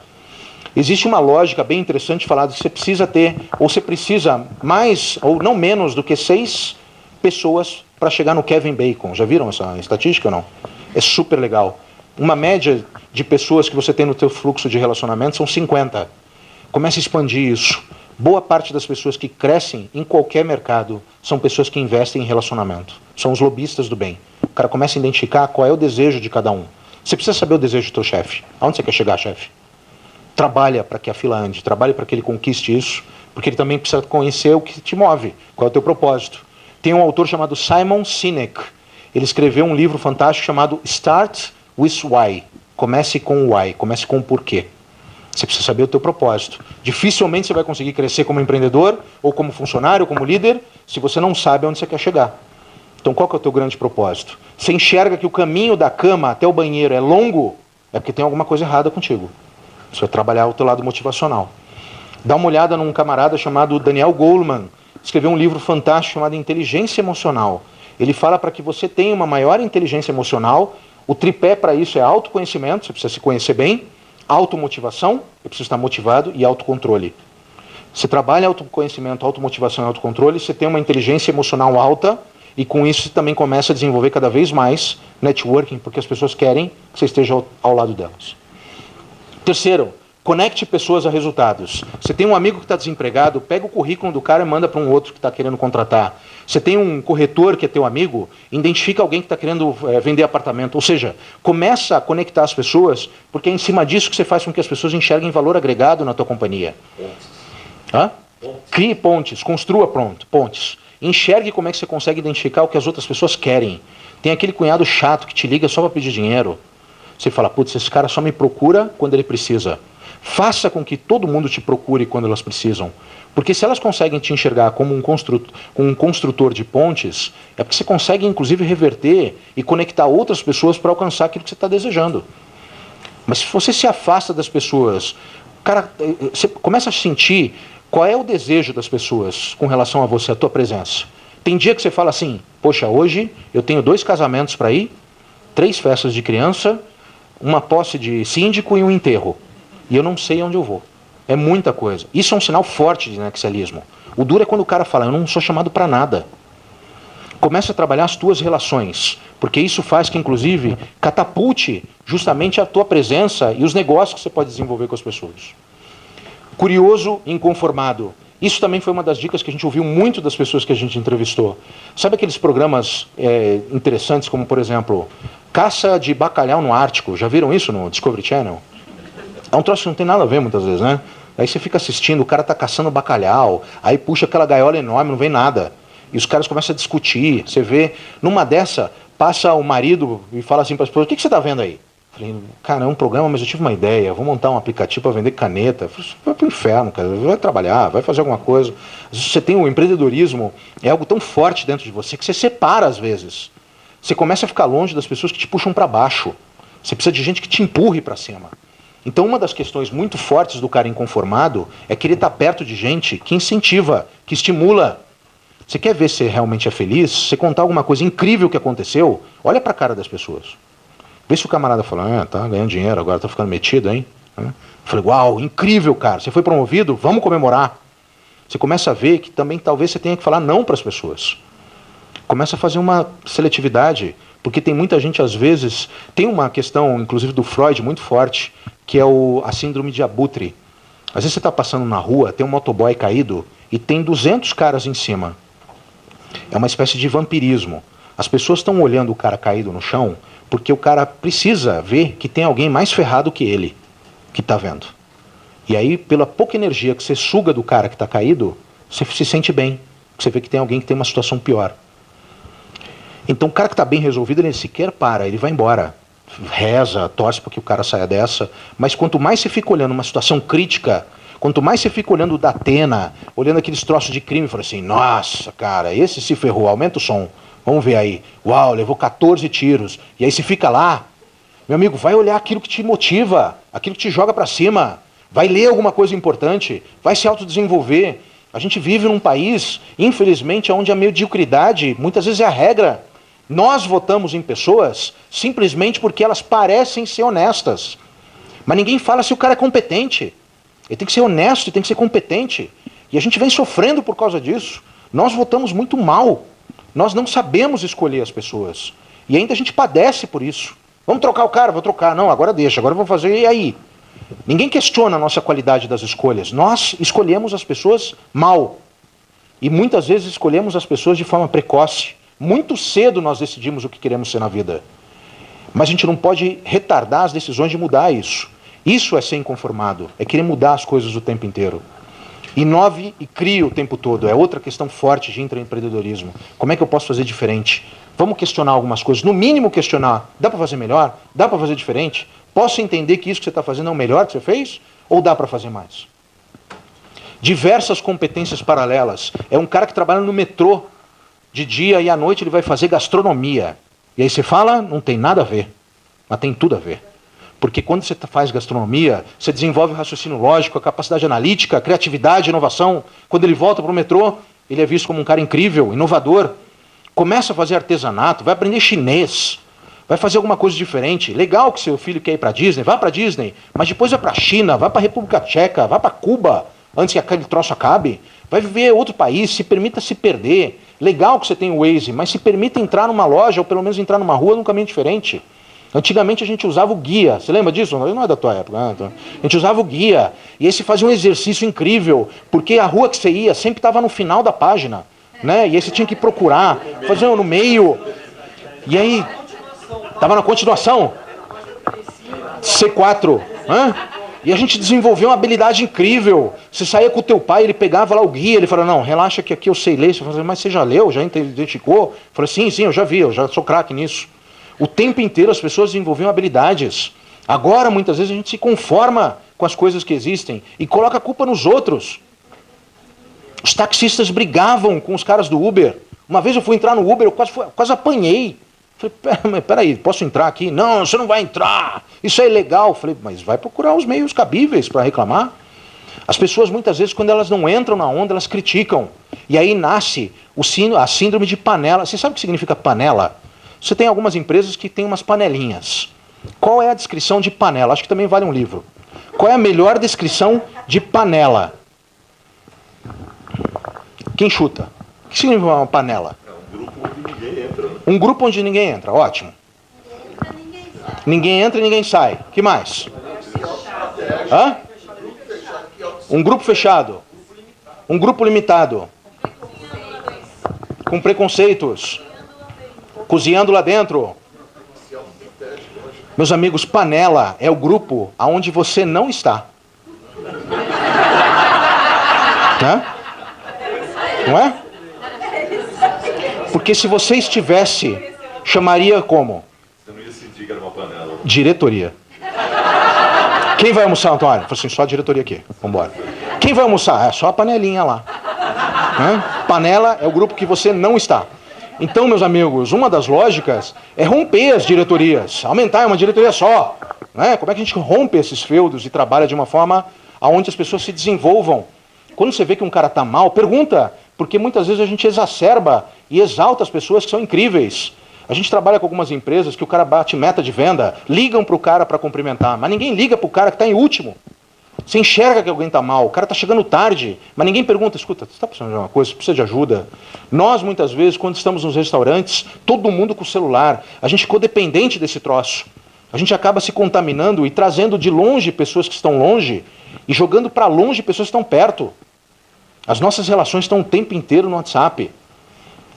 Existe uma lógica bem interessante de falar que você precisa ter, ou você precisa mais, ou não menos do que 6 pessoas para chegar no Kevin Bacon. Já viram essa estatística ou não? É super legal. Uma média de pessoas que você tem no teu fluxo de relacionamento são 50. Comece a expandir isso. Boa parte das pessoas que crescem em qualquer mercado são pessoas que investem em relacionamento. São os lobistas do bem. O cara começa a identificar qual é o desejo de cada um. Você precisa saber o desejo do teu chefe. Aonde você quer chegar, chefe? Trabalha para que a fila ande, trabalhe para que ele conquiste isso, porque ele também precisa conhecer o que te move, qual é o teu propósito. Tem um autor chamado Simon Sinek. Ele escreveu um livro fantástico chamado Start with Why. Comece com o why, comece com o porquê. Você precisa saber o teu propósito. Dificilmente você vai conseguir crescer como empreendedor, ou como funcionário, ou como líder, se você não sabe onde você quer chegar. Então qual que é o teu grande propósito? Você enxerga que o caminho da cama até o banheiro é longo, é porque tem alguma coisa errada contigo. Você vai trabalhar o teu lado motivacional. Dá uma olhada num camarada chamado Daniel Goleman, escreveu um livro fantástico chamado Inteligência Emocional. Ele fala para que você tenha uma maior inteligência emocional. O tripé para isso é autoconhecimento, você precisa se conhecer bem, automotivação, eu preciso estar motivado, e autocontrole. Você trabalha autoconhecimento, automotivação e autocontrole, você tem uma inteligência emocional alta, e com isso você também começa a desenvolver cada vez mais networking, porque as pessoas querem que você esteja ao lado delas. Terceiro, conecte pessoas a resultados. Você tem um amigo que está desempregado, pega o currículo do cara e manda para um outro que está querendo contratar. Você tem um corretor que é teu amigo, identifica alguém que está querendo vender apartamento. Ou seja, começa a conectar as pessoas, porque é em cima disso que você faz com que as pessoas enxerguem valor agregado na tua companhia. Hã? Crie pontes, construa pontes. Enxergue como é que você consegue identificar o que as outras pessoas querem. Tem aquele cunhado chato que te liga só para pedir dinheiro. Você fala, putz, esse cara só me procura quando ele precisa. Faça com que todo mundo te procure quando elas precisam. Porque se elas conseguem te enxergar como um construtor de pontes, é porque você consegue, inclusive, reverter e conectar outras pessoas para alcançar aquilo que você está desejando. Mas se você se afasta das pessoas, cara, você começa a sentir qual é o desejo das pessoas com relação a você, a tua presença. Tem dia que você fala assim, poxa, hoje eu tenho 2 casamentos para ir, 3 festas de criança, uma posse de síndico e um enterro. E eu não sei onde eu vou. É muita coisa. Isso é um sinal forte de nexialismo. O duro é quando o cara fala, eu não sou chamado para nada. Começa a trabalhar as tuas relações, porque isso faz que, inclusive, catapulte justamente a tua presença e os negócios que você pode desenvolver com as pessoas. Curioso e inconformado. Isso também foi uma das dicas que a gente ouviu muito das pessoas que a gente entrevistou. Sabe aqueles programas interessantes, como, por exemplo, caça de bacalhau no Ártico? Já viram isso no Discovery Channel? É um troço que não tem nada a ver muitas vezes, né? Aí você fica assistindo, o cara tá caçando bacalhau, aí puxa aquela gaiola enorme, não vem nada. E os caras começam a discutir. Você vê, numa dessa, passa o marido e fala assim para as pessoas, o que você tá vendo aí? Falei, cara, é um programa, mas eu tive uma ideia, vou montar um aplicativo para vender caneta. Falei, vai pro inferno, cara, vai trabalhar, vai fazer alguma coisa. Às vezes você tem o empreendedorismo, é algo tão forte dentro de você que você separa às vezes. Você começa a ficar longe das pessoas que te puxam para baixo. Você precisa de gente que te empurre para cima. Então uma das questões muito fortes do cara inconformado é querer estar perto de gente que incentiva, que estimula. Você quer ver se realmente é feliz? Você contar alguma coisa incrível que aconteceu, olha para a cara das pessoas. Vê se o camarada fala, tá ganhando dinheiro, agora tá ficando metido, hein? Eu falei, uau, incrível, cara, você foi promovido, vamos comemorar. Você começa a ver que também talvez você tenha que falar não para as pessoas. Começa a fazer uma seletividade, porque tem muita gente, às vezes, tem uma questão, inclusive do Freud, muito forte, que é a síndrome de abutre. Às vezes você está passando na rua, tem um motoboy caído e tem 200 caras em cima. É uma espécie de vampirismo. As pessoas estão olhando o cara caído no chão porque o cara precisa ver que tem alguém mais ferrado que ele, que está vendo. E aí, pela pouca energia que você suga do cara que está caído, você se sente bem. Você vê que tem alguém que tem uma situação pior. Então o cara que está bem resolvido, ele sequer para, ele vai embora. Reza, torce para que o cara saia dessa. Mas quanto mais você fica olhando uma situação crítica, quanto mais você fica olhando o Datena, olhando aqueles troços de crime, fala assim, nossa, cara, esse se ferrou, aumenta o som. Vamos ver aí. Uau, levou 14 tiros. E aí você fica lá. Meu amigo, vai olhar aquilo que te motiva, aquilo que te joga para cima. Vai ler alguma coisa importante, vai se autodesenvolver. A gente vive num país, infelizmente, onde a mediocridade muitas vezes é a regra. Nós votamos em pessoas simplesmente porque elas parecem ser honestas. Mas ninguém fala se o cara é competente. Ele tem que ser honesto, tem que ser competente. E a gente vem sofrendo por causa disso. Nós votamos muito mal. Nós não sabemos escolher as pessoas. E ainda a gente padece por isso. Vamos trocar o cara? Vou trocar. Não, agora deixa, agora eu vou fazer, e aí? Ninguém questiona a nossa qualidade das escolhas. Nós escolhemos as pessoas mal. E muitas vezes escolhemos as pessoas de forma precoce. Muito cedo nós decidimos o que queremos ser na vida. Mas a gente não pode retardar as decisões de mudar isso. Isso é ser inconformado, é querer mudar as coisas o tempo inteiro. Inove e crie o tempo todo, é outra questão forte de intraempreendedorismo. Como é que eu posso fazer diferente? Vamos questionar algumas coisas, no mínimo questionar, dá para fazer melhor? Dá para fazer diferente? Posso entender que isso que você está fazendo é o melhor que você fez? Ou dá para fazer mais? Diversas competências paralelas. É um cara que trabalha no metrô, de dia e à noite ele vai fazer gastronomia. E aí você fala, não tem nada a ver, mas tem tudo a ver. Porque quando você faz gastronomia, você desenvolve o raciocínio lógico, a capacidade analítica, a criatividade, a inovação. Quando ele volta para o metrô, ele é visto como um cara incrível, inovador. Começa a fazer artesanato, vai aprender chinês, vai fazer alguma coisa diferente. Legal que seu filho quer ir para Disney, vá para Disney, mas depois vai para a China, vai para a República Tcheca, vai para Cuba, antes que aquele troço acabe. Vai viver outro país, se permita se perder. Legal que você tem o Waze, mas se permita entrar numa loja ou pelo menos entrar numa rua num caminho diferente. Antigamente a gente usava o guia, você lembra disso? Não é da tua época, né? A gente usava o guia, e esse fazia um exercício incrível, porque a rua que você ia sempre estava no final da página, né? E aí você tinha que procurar, fazer no meio, e aí, estava na continuação, C4, né? E a gente desenvolveu uma habilidade incrível. Você saía com o teu pai, ele pegava lá o guia, ele falava, não, relaxa que aqui eu sei ler. Você falava, mas você já leu, já identificou? Eu falei, sim, eu já vi, eu já sou craque nisso. O tempo inteiro as pessoas desenvolviam habilidades. Agora, muitas vezes, a gente se conforma com as coisas que existem e coloca a culpa nos outros. Os taxistas brigavam com os caras do Uber. Uma vez eu fui entrar no Uber, eu quase apanhei. Falei, peraí, posso entrar aqui? Não, você não vai entrar. Isso é ilegal. Falei, mas vai procurar os meios cabíveis para reclamar. As pessoas, muitas vezes, quando elas não entram na onda, elas criticam. E aí nasce a síndrome de panela. Você sabe o que significa panela? Você tem algumas empresas que têm umas panelinhas. Qual é a descrição de panela? Acho que também vale um livro. Qual é a melhor descrição de panela? Quem chuta? O que significa uma panela? Um grupo onde ninguém entra, ótimo. Ninguém entra e ninguém sai. O que mais? Hã? Um grupo fechado. Um grupo limitado. Com preconceitos. Cozinhando lá dentro. Meus amigos, panela é o grupo aonde você não está. Né? Não é? Porque se você estivesse, chamaria como? Você não ia sentir que era uma panela. Diretoria. Quem vai almoçar, Antônio? Eu falei assim, só a diretoria aqui. Vamos embora. Quem vai almoçar? É só a panelinha lá. Né? Panela é o grupo que você não está. Então, meus amigos, uma das lógicas é romper as diretorias. Aumentar uma diretoria só. Né? Como é que a gente rompe esses feudos e trabalha de uma forma onde as pessoas se desenvolvam? Quando você vê que um cara está mal, pergunta. Porque muitas vezes a gente exacerba e exalta as pessoas que são incríveis. A gente trabalha com algumas empresas que o cara bate meta de venda, ligam para o cara para cumprimentar, mas ninguém liga para o cara que está em último. Você enxerga que alguém está mal, o cara está chegando tarde, mas ninguém pergunta, escuta, você está precisando de alguma coisa, você precisa de ajuda? Nós, muitas vezes, quando estamos nos restaurantes, todo mundo com o celular, a gente ficou dependente desse troço. A gente acaba se contaminando e trazendo de longe pessoas que estão longe e jogando para longe pessoas que estão perto. As nossas relações estão o tempo inteiro no WhatsApp.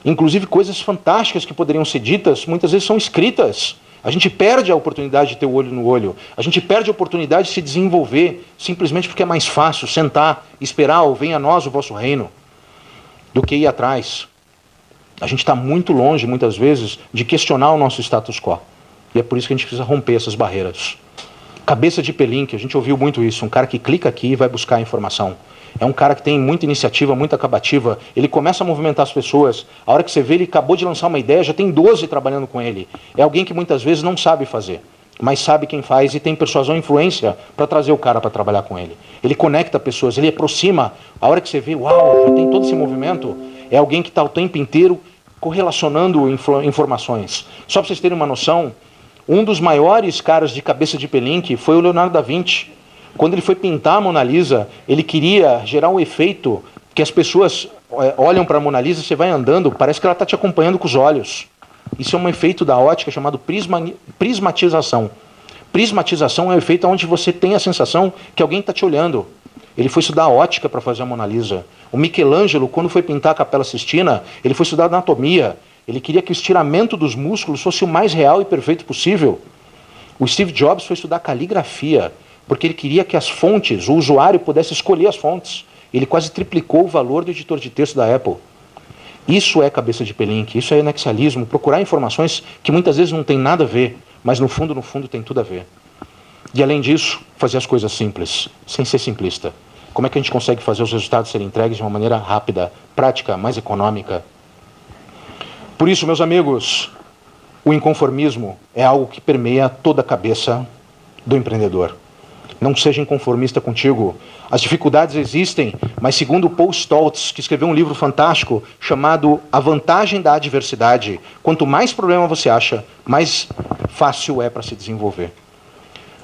Inclusive coisas fantásticas que poderiam ser ditas, muitas vezes são escritas. A gente perde a oportunidade de ter o olho no olho. A gente perde a oportunidade de se desenvolver, simplesmente porque é mais fácil sentar, esperar, ou venha a nós o vosso reino, do que ir atrás. A gente está muito longe, muitas vezes, de questionar o nosso status quo. E é por isso que a gente precisa romper essas barreiras. Cabeça de Pelink, a gente ouviu muito isso. Um cara que clica aqui e vai buscar a informação. É um cara que tem muita iniciativa, muita acabativa. Ele começa a movimentar as pessoas. A hora que você vê, ele acabou de lançar uma ideia, já tem 12 trabalhando com ele. É alguém que muitas vezes não sabe fazer, mas sabe quem faz e tem persuasão e influência para trazer o cara para trabalhar com ele. Ele conecta pessoas, ele aproxima. A hora que você vê, uau, já tem todo esse movimento. É alguém que está o tempo inteiro correlacionando informações. Só para vocês terem uma noção, um dos maiores caras de Cabeça de Pelink foi o Leonardo da Vinci. Quando ele foi pintar a Mona Lisa, ele queria gerar um efeito que as pessoas olham para a Mona Lisa, você vai andando, parece que ela está te acompanhando com os olhos. Isso é um efeito da ótica chamado prismatização. Prismatização é um efeito onde você tem a sensação que alguém está te olhando. Ele foi estudar a ótica para fazer a Mona Lisa. O Michelangelo, quando foi pintar a Capela Sistina, ele foi estudar anatomia. Ele queria que o estiramento dos músculos fosse o mais real e perfeito possível. O Steve Jobs foi estudar caligrafia, porque ele queria que as fontes, o usuário pudesse escolher as fontes. Ele quase triplicou o valor do editor de texto da Apple. Isso é Cabeça de Pelink, isso é nexialismo, procurar informações que muitas vezes não tem nada a ver, mas no fundo tem tudo a ver. E além disso, fazer as coisas simples, sem ser simplista. Como é que a gente consegue fazer os resultados serem entregues de uma maneira rápida, prática, mais econômica? Por isso, meus amigos, o inconformismo é algo que permeia toda a cabeça do empreendedor. Não seja inconformista contigo. As dificuldades existem, mas segundo Paul Stoltz, que escreveu um livro fantástico chamado A Vantagem da Adversidade, quanto mais problema você acha, mais fácil é para se desenvolver.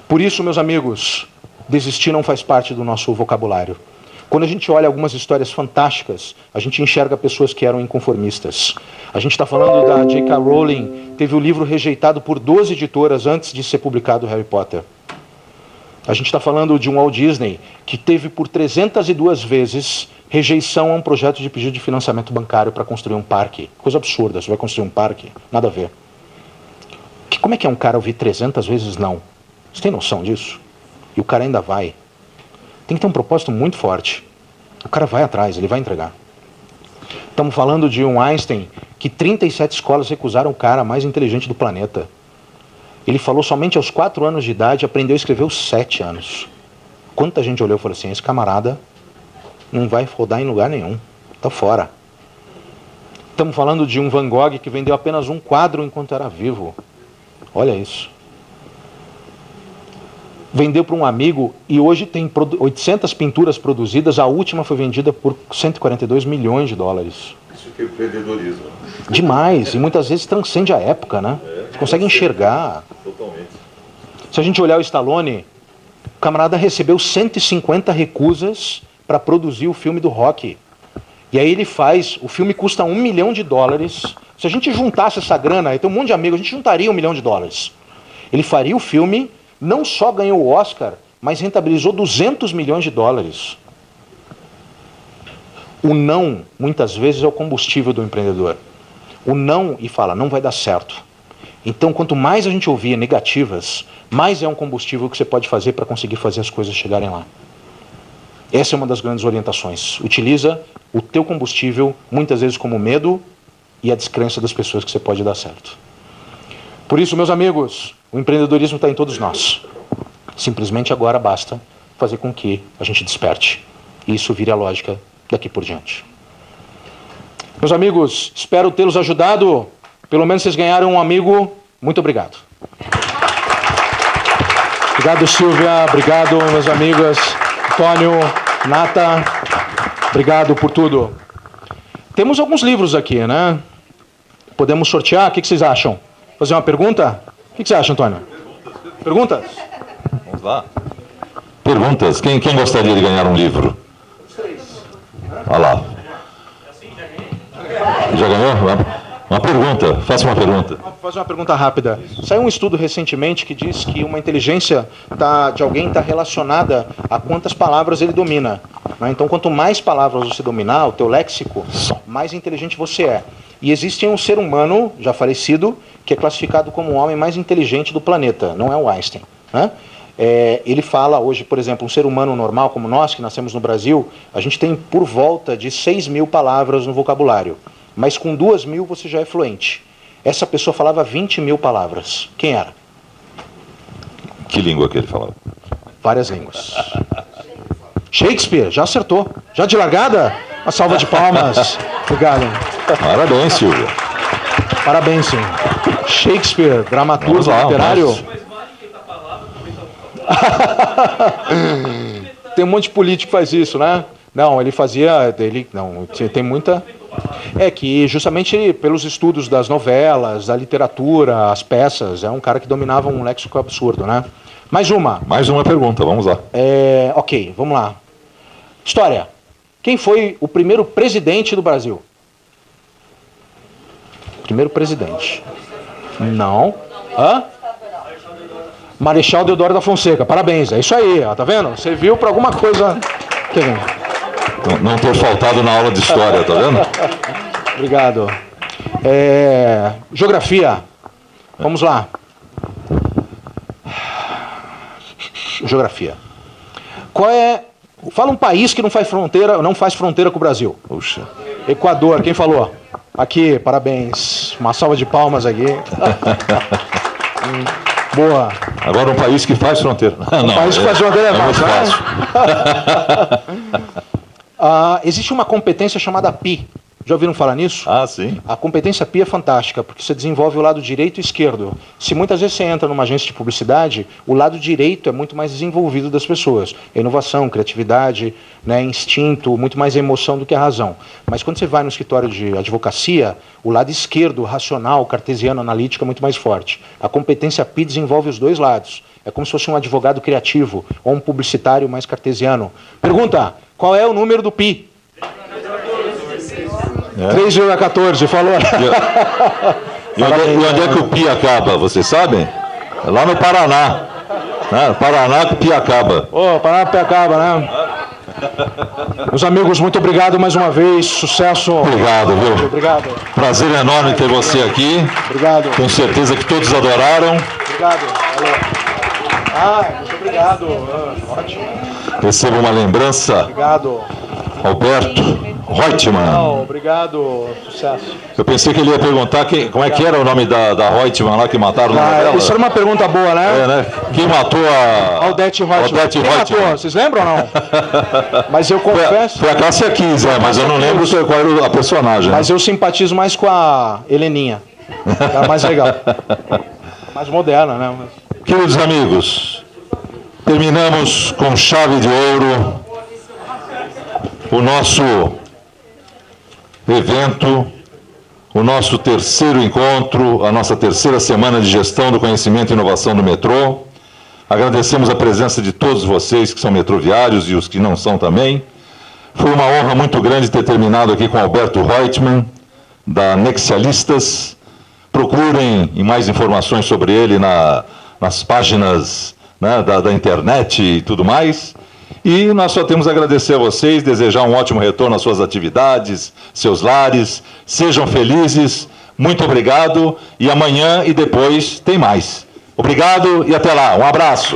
Por isso, meus amigos, desistir não faz parte do nosso vocabulário. Quando a gente olha algumas histórias fantásticas, a gente enxerga pessoas que eram inconformistas. A gente está falando da J.K. Rowling, teve o livro rejeitado por 12 editoras antes de ser publicado Harry Potter. A gente está falando de um Walt Disney que teve por 302 vezes rejeição a um projeto de pedido de financiamento bancário para construir um parque. Coisa absurda, você vai construir um parque? Nada a ver. Como é que é um cara ouvir 300 vezes não? Você tem noção disso? E o cara ainda vai. Tem que ter um propósito muito forte. O cara vai atrás, ele vai entregar. Estamos falando de um Einstein que 37 escolas recusaram o cara mais inteligente do planeta. Ele falou somente aos 4 anos de idade, aprendeu a escrever aos 7 anos. Quanta gente olhou e falou assim, esse camarada não vai rodar em lugar nenhum, está fora. Estamos falando de um Van Gogh que vendeu apenas um quadro enquanto era vivo. Olha isso. Vendeu para um amigo e hoje tem 800 pinturas produzidas, a última foi vendida por 142 milhões de dólares. Isso que é empreendedorismo. Demais, e muitas vezes transcende a época, né? Você consegue enxergar. Totalmente. Se a gente olhar o Stallone, o camarada recebeu 150 recusas para produzir o filme do Rocky. E aí ele faz, o filme custa $1 milhão. Se a gente juntasse essa grana, aí tem um monte de amigos, a gente juntaria $1 milhão. Ele faria o filme, não só ganhou o Oscar, mas rentabilizou $200 milhões. O não, muitas vezes, é o combustível do empreendedor. O não, e fala, não vai dar certo. Então, quanto mais a gente ouvir negativas, mais é um combustível que você pode fazer para conseguir fazer as coisas chegarem lá. Essa é uma das grandes orientações. Utiliza o teu combustível, muitas vezes como medo e a descrença das pessoas que você pode dar certo. Por isso, meus amigos, o empreendedorismo está em todos nós. Simplesmente agora basta fazer com que a gente desperte. E isso vire a lógica daqui por diante. Meus amigos, espero tê-los ajudado. Pelo menos vocês ganharam um amigo. Muito obrigado. Obrigado, Silvia. Obrigado, meus amigos. Antônio, Nata. Obrigado por tudo. Temos alguns livros aqui, né? Podemos sortear? O que vocês acham? Fazer uma pergunta? O que você acha, Antônio? Perguntas? Vamos lá. Perguntas. Quem gostaria de ganhar um livro? Olha lá. Já ganhou? Uma pergunta. Faça uma pergunta. Vou fazer uma pergunta rápida. Saiu um estudo recentemente que diz que uma inteligência de alguém está relacionada a quantas palavras ele domina. Né? Então, quanto mais palavras você dominar, o teu léxico, mais inteligente você é. E existe um ser humano, já falecido, que é classificado como o homem mais inteligente do planeta. Não é o Einstein. Né? Ele fala hoje, por exemplo, um ser humano normal como nós, que nascemos no Brasil, a gente tem por volta de 6.000 palavras no vocabulário. Mas com 2.000 você já é fluente. Essa pessoa falava 20.000 palavras. Quem era? Que língua que ele falava? Várias línguas. Shakespeare, já acertou. Já de largada? Uma salva de palmas. Obrigado. Parabéns, Silvia. Parabéns, sim. Shakespeare, dramaturgo literário. Tem um monte de político que faz isso, né? Não, ele fazia... tem muita... É que justamente pelos estudos das novelas, da literatura, as peças, é um cara que dominava um léxico absurdo, né? Mais uma. Mais uma pergunta, vamos lá. Ok, vamos lá. História. Quem foi o primeiro presidente do Brasil? Primeiro presidente. Não. Hã? Marechal Deodoro da Fonseca. Parabéns, é isso aí, ó, tá vendo? Você viu para alguma coisa... Não ter faltado na aula de história, tá vendo? Obrigado. Geografia. Vamos lá. Geografia. Fala um país que não faz fronteira com o Brasil. Puxa. Equador, quem falou? Aqui, parabéns. Uma salva de palmas aqui. Boa. Agora um país que faz fronteira. Um país que faz fronteira é muito fácil. Existe uma competência chamada PI. Já ouviram falar nisso? Ah, sim. A competência PI é fantástica, porque você desenvolve o lado direito e esquerdo. Se muitas vezes você entra numa agência de publicidade, o lado direito é muito mais desenvolvido das pessoas. É inovação, criatividade, né, instinto, muito mais a emoção do que a razão. Mas quando você vai no escritório de advocacia, o lado esquerdo, racional, cartesiano, analítico, é muito mais forte. A competência PI desenvolve os dois lados. É como se fosse um advogado criativo ou um publicitário mais cartesiano. Pergunta, qual é o número do PI? 3,14, falou. E onde é que o Pi acaba, vocês sabem? É lá no Paraná. Né? Paraná que o Pi acaba. Ô, Paraná que acaba, né? Meus amigos, muito obrigado mais uma vez. Sucesso. Obrigado, viu? Obrigado. Prazer enorme ter você aqui. Obrigado. Tenho certeza que todos adoraram. Obrigado. Valeu. Muito obrigado. Ótimo. Recebo uma lembrança. Obrigado. Alberto Reutemann. Obrigado. Sucesso. Eu pensei que ele ia perguntar como é que era o nome da Reutemann lá que mataram na novela. Isso era uma pergunta boa, né? É, né? Quem matou a... Aldete Reutemann. Aldete Quem Reutemann. matou? Vocês lembram ou não? Mas eu confesso... Foi a Cássia Kiss, mas eu não lembro qual era a personagem. Mas eu simpatizo mais com a Heleninha. É mais legal. Mais moderna, né? Queridos amigos, terminamos com chave de ouro o nosso evento, o nosso terceiro encontro, a nossa terceira semana de gestão do conhecimento e inovação do metrô. Agradecemos a presença de todos vocês que são metroviários e os que não são também. Foi uma honra muito grande ter terminado aqui com Alberto Reutemann, da Nexialistas. Procurem mais informações sobre ele nas páginas, né, da internet e tudo mais. E nós só temos a agradecer a vocês, desejar um ótimo retorno às suas atividades, seus lares. Sejam felizes. Muito obrigado. E amanhã e depois tem mais. Obrigado e até lá. Um abraço.